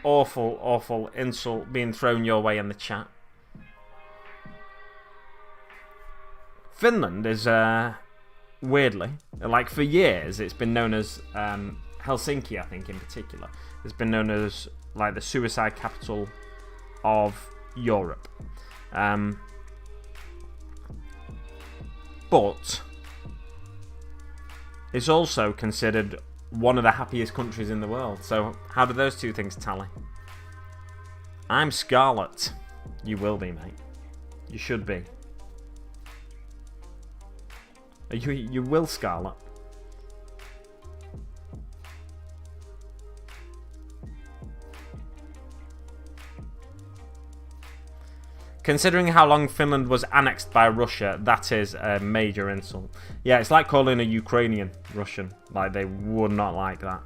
awful insult being thrown your way in the chat. Finland is, weirdly, like for years, it's been known as, Helsinki, I think, in particular. It's been known as, like, the suicide capital of Europe. But it's also considered one of the happiest countries in the world. So how do those two things tally? I'm Scarlet. You will be, mate. You should be. You will, Scarlet. Considering how long Finland was annexed by Russia, that is a major insult. Yeah, it's like calling a Ukrainian Russian. Like, they would not like that.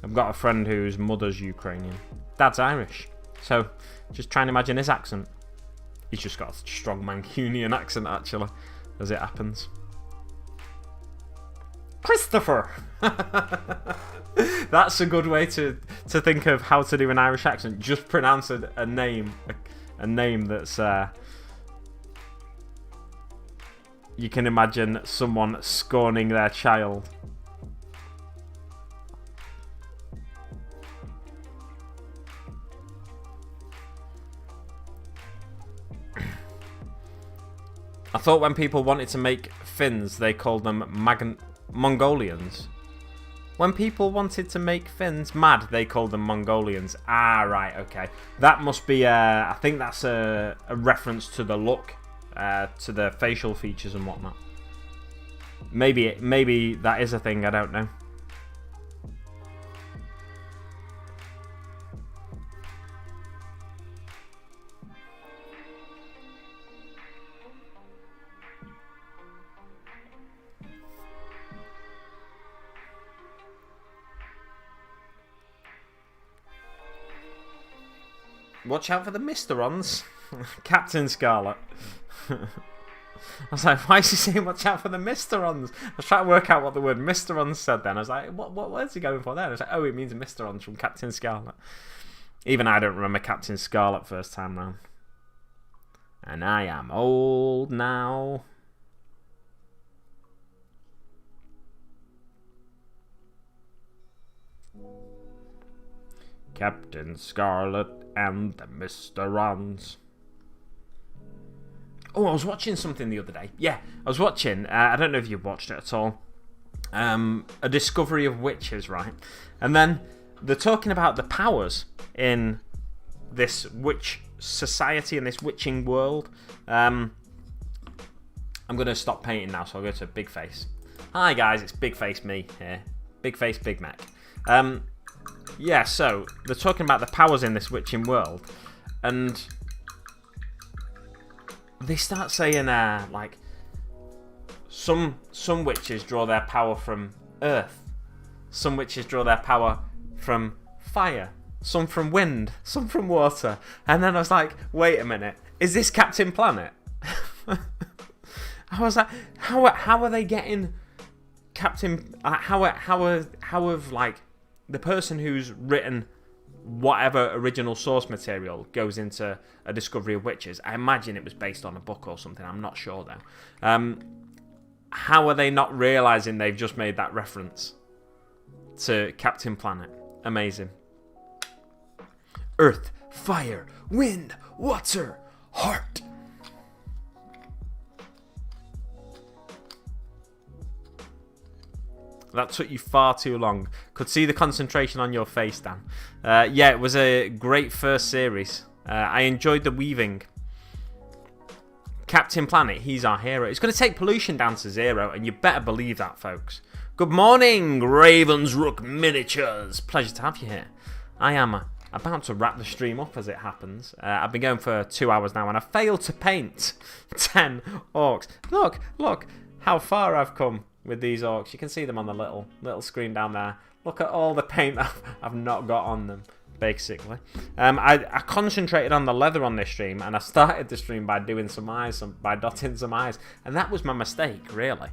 I've got a friend whose mother's Ukrainian. Dad's Irish. So, just try and imagine his accent. He's just got a strong Mancunian accent, actually, as it happens. Christopher! That's a good way to think of how to do an Irish accent. Just pronounce a name that's you can imagine someone scorning their child. I thought when people wanted to make Finns, they called them Mongolians. When people wanted to make Finns mad, they called them Mongolians. Ah, right, okay. That must be, I think that's a reference to the look, to the facial features and whatnot. Maybe that is a thing, I don't know. Watch out for the Mysterons. Captain Scarlet. I was like, why is he saying watch out for the Mysterons? I was trying to work out what the word Mysterons said then. I was like, what word's he going for there? I was like, oh, it means Mysterons from Captain Scarlet. Even I don't remember Captain Scarlet first time round. And I am old now. Captain Scarlet and the Mysterons. Oh, I was watching something the other day. Yeah, I was watching, I don't know if you've watched it at all, A Discovery of Witches, right? And then they're talking about the powers in this witch society, in this witching world. I'm going to stop painting now, so I'll go to Big Face. Hi guys, it's Big Face me here. Big Face Big Mac. Yeah, so they're talking about the powers in this witching world, and they start saying like some witches draw their power from earth, some witches draw their power from fire, some from wind, some from water, and then I was like, wait a minute, is this Captain Planet? I was like, how are they getting Captain? How have like the person who's written whatever original source material goes into A Discovery of Witches? I imagine it was based on a book or something. I'm not sure though. How are they not realising they've just made that reference to Captain Planet? Amazing. Earth, fire, wind, water, heart. That took you far too long. Could see the concentration on your face, Dan. Yeah, it was a great first series. I enjoyed the weaving. Captain Planet, he's our hero. It's going to take pollution down to 0, and you better believe that, folks. Good morning, Ravensrook Miniatures. Pleasure to have you here. I am about to wrap the stream up as it happens. I've been going for 2 hours now, and I failed to paint 10 orcs. Look how far I've come with these orcs. You can see them on the little screen down there. Look at all the paint I've not got on them, basically. I concentrated on the leather on this stream, and I started the stream by doing some eyes, by dotting some eyes, and that was my mistake, really,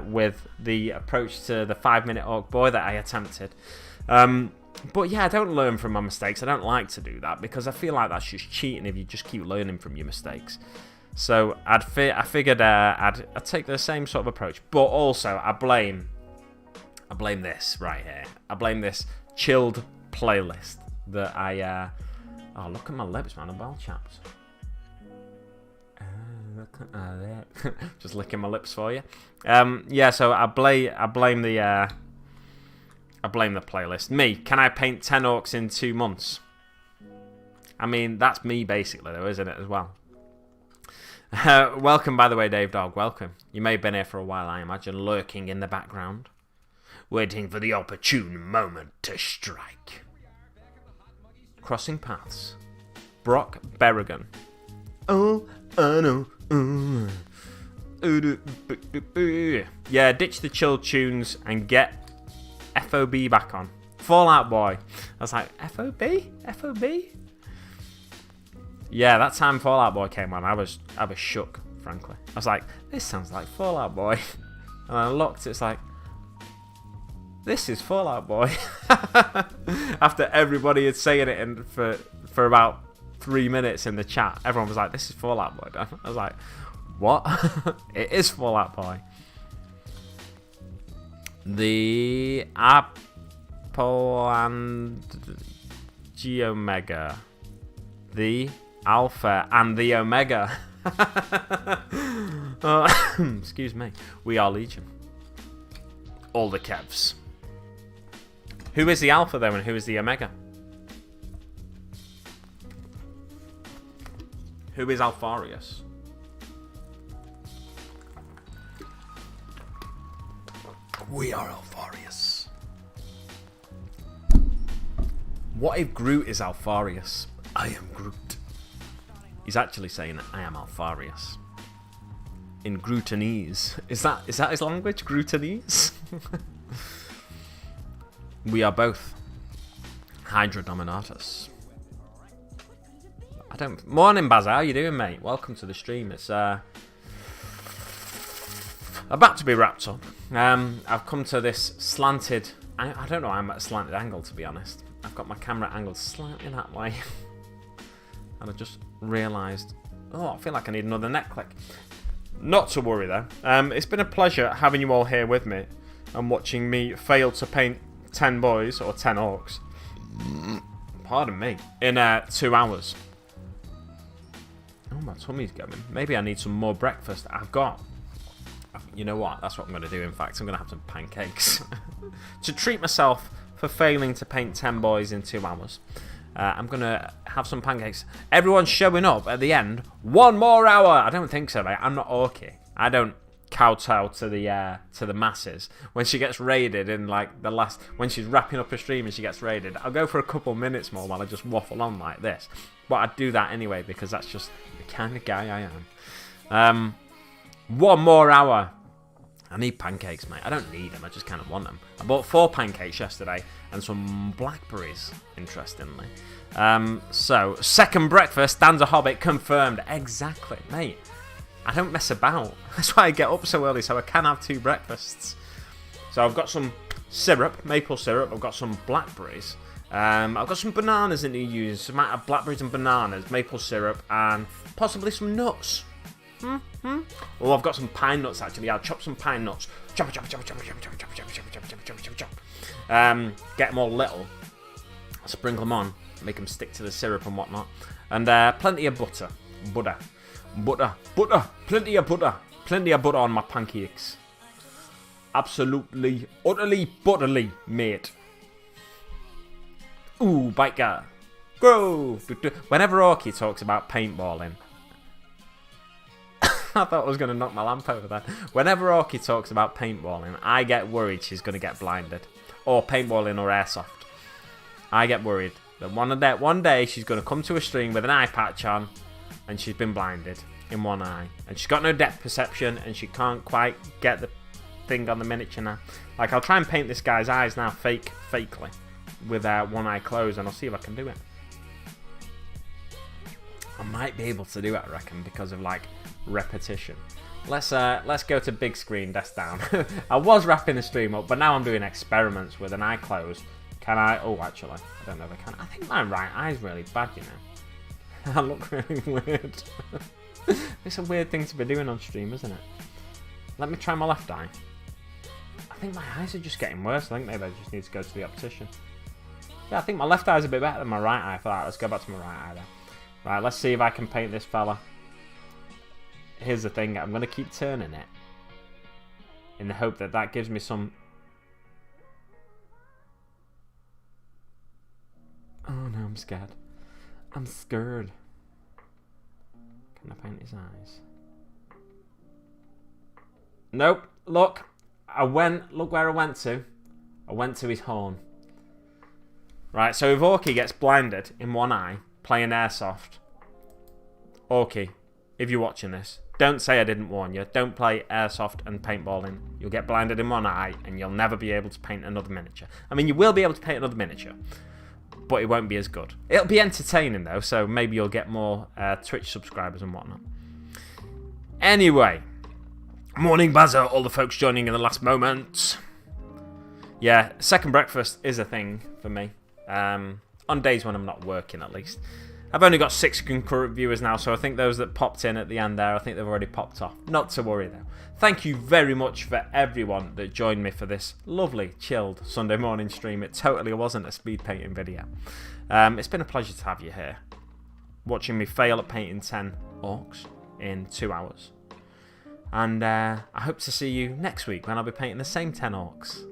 with the approach to the 5-minute orc boy that I attempted. But yeah, I don't learn from my mistakes. I don't like to do that because I feel like that's just cheating if you just keep learning from your mistakes. So I figured I'd take the same sort of approach. But also, I blame this right here. I blame this chilled playlist that I... oh, look at my lips, man. I'm well chapped. Just licking my lips for you. Yeah, so I blame the playlist. Me, can I paint 10 orcs in 2 months? I mean, that's me basically, though, isn't it, as well? Welcome, by the way, Dave Dog. Welcome. You may have been here for a while, I imagine, lurking in the background, waiting for the opportune moment to strike. Crossing paths. Brock Berrigan. Oh, I know. Yeah, ditch the chill tunes and get FOB back on. Fallout Boy. I was like, FOB? FOB? Yeah, that time Fallout Boy came on, I was shook, frankly. I was like, this sounds like Fallout Boy. And I looked, it's like, this is Fallout Boy. After everybody had saying it for about 3 minutes in the chat, everyone was like, this is Fallout Boy, Dan. I was like, what? It is Fallout Boy. The Apple and G Omega. The Alpha and the Omega. Excuse me. We are Legion. All the Kevs. Who is the Alpha, though, and who is the Omega? Who is Alfarius? We are Alfarius. What if Groot is Alfarius? I am Groot. He's actually saying, I am Alfarius. In Grootanese. Is that his language? Grootanese? We are both Hydra Dominatus. Morning, Baz. How you doing, mate? Welcome to the stream. It's about to be wrapped up. I've come to this slanted... I don't know why I'm at a slanted angle, to be honest. I've got my camera angled slightly that way. And I just realised... Oh, I feel like I need another neck click. Not to worry, though. It's been a pleasure having you all here with me and watching me fail to paint 10 boys, or 10 orcs. Pardon me. In 2 hours. Oh, my tummy's going. Maybe I need some more breakfast. You know what? That's what I'm going to do, in fact. I'm going to have some pancakes. To treat myself for failing to paint 10 boys in 2 hours. I'm going to have some pancakes. Everyone's showing up at the end. 1 more hour! I don't think so, mate. I'm not orky. I don't kowtow to the masses. When she gets raided in, like, the last... When she's wrapping up her stream and she gets raided, I'll go for a couple minutes more while I just waffle on like this. But I'd do that anyway, because that's just the kind of guy I am. 1 more hour. I need pancakes, mate. I don't need them, I just kind of want them. I bought 4 pancakes yesterday and some blackberries, interestingly. So, second breakfast, Dan's a Hobbit, confirmed. Exactly, mate. I don't mess about. That's why I get up so early, so I can have 2 breakfasts. So I've got some syrup, maple syrup. I've got some blackberries. I've got some bananas that you use. Some blackberries and bananas, maple syrup, and possibly some nuts. Oh, I've got some pine nuts, actually. I'll chop some pine nuts. Chop. Get them all little. Sprinkle them on. Make them stick to the syrup and whatnot. And plenty of butter. Butter. Plenty of butter. Plenty of butter on my pancakes. Absolutely, utterly, butterly, mate. Ooh, biker. Go! Whenever Orky talks about paintballing... I thought I was going to knock my lamp over there. Whenever Orky talks about paintballing, I get worried she's going to get blinded. Or paintballing or airsoft. I get worried that one day she's going to come to a stream with an eye patch on and she's been blinded in one eye. And she's got no depth perception and she can't quite get the thing on the miniature now. Like, I'll try and paint this guy's eyes now fakely with one eye closed, and I'll see if I can do it. I might be able to do it, I reckon, because of, like, repetition. Let's go to big screen, desk down. I was wrapping the stream up, but now I'm doing experiments with an eye closed Can I? Oh, actually, I don't know if I can. I think my right eye's really bad, you know. I look really weird. It's a weird thing to be doing on stream, isn't it? Let me try my left eye. I think my eyes are just getting worse. I think maybe I just need to go to the optician. Yeah, I think my left eye's a bit better than my right eye for that. Let's go back to my right eye then. Right, let's see if I can paint this fella. Here's the thing. I'm going to keep turning it in the hope that that gives me some... Oh no, I'm scared. I'm scared. Can I paint his eyes? Nope. Look. Look where I went to. I went to his horn. Right, so if Orky gets blinded in one eye, playing airsoft. Orky, if you're watching this, don't say I didn't warn you. Don't play airsoft and paintballing. You'll get blinded in one eye and you'll never be able to paint another miniature. I mean, you will be able to paint another miniature, but it won't be as good. It'll be entertaining though, so maybe you'll get more Twitch subscribers and whatnot. Anyway, morning buzzer, all the folks joining in the last moment. Yeah, second breakfast is a thing for me. On days when I'm not working, at least. I've only got 6 concurrent viewers now, so I think those that popped in at the end there, I think they've already popped off. Not to worry, though. Thank you very much for everyone that joined me for this lovely, chilled Sunday morning stream. It totally wasn't a speed painting video. It's been a pleasure to have you here, watching me fail at painting 10 orcs in 2 hours. And I hope to see you next week when I'll be painting the same 10 orcs.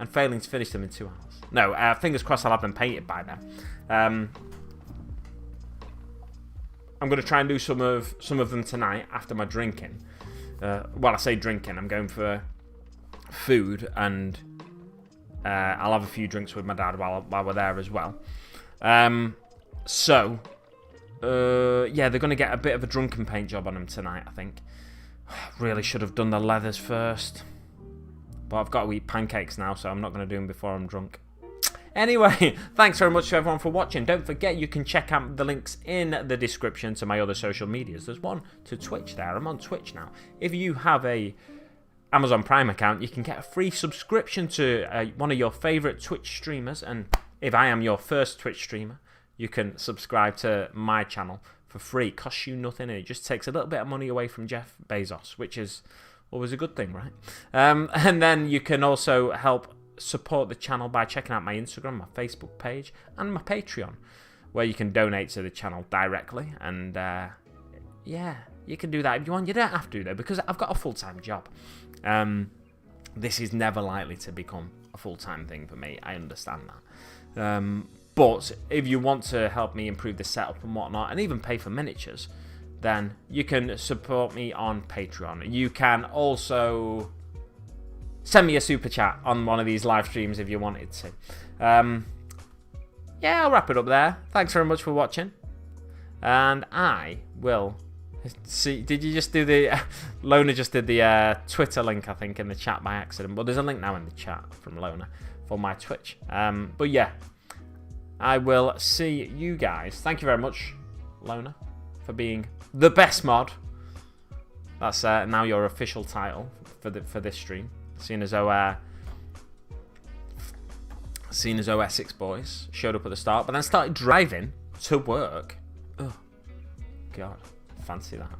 And failing to finish them in 2 hours. No, fingers crossed I'll have them painted by then. I'm going to try and do some of them tonight after my drinking. Well, I say drinking, I'm going for food, and I'll have a few drinks with my dad while we're there as well. Yeah, they're going to get a bit of a drunken paint job on them tonight, I think. Really should have done the leathers first. But I've got to eat pancakes now, so I'm not going to do them before I'm drunk. Anyway, thanks very much to everyone for watching. Don't forget you can check out the links in the description to my other social medias. There's one to Twitch there. I'm on Twitch now. If you have a Amazon Prime account, you can get a free subscription to one of your favourite Twitch streamers. And if I am your first Twitch streamer, you can subscribe to my channel for free. It costs you nothing, and it just takes a little bit of money away from Jeff Bezos, which is always a good thing, right? And then you can also help support the channel by checking out my Instagram, my Facebook page, and my Patreon, where you can donate to the channel directly. And yeah, you can do that if you want. You don't have to, though, because I've got a full-time job. This is never likely to become a full-time thing for me. I understand that. But if you want to help me improve the setup and whatnot, and even pay for miniatures, then you can support me on Patreon. You can also send me a super chat on one of these live streams if you wanted to. Yeah, I'll wrap it up there. Thanks very much for watching. And I will see... Did you just do the... Lona just did the Twitter link, I think, in the chat by accident. But there's a link now in the chat from Lona for my Twitch. But yeah, I will see you guys. Thank you very much, Lona, for being the best mod. That's now your official title for this stream. Seeing as though Essex boys showed up at the start, but then started driving to work. Oh, God, fancy that.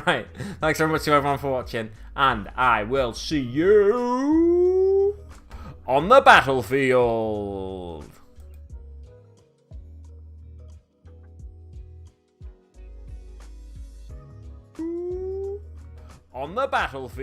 Right, thanks very much to everyone for watching, and I will see you on the battlefield. On the battlefield.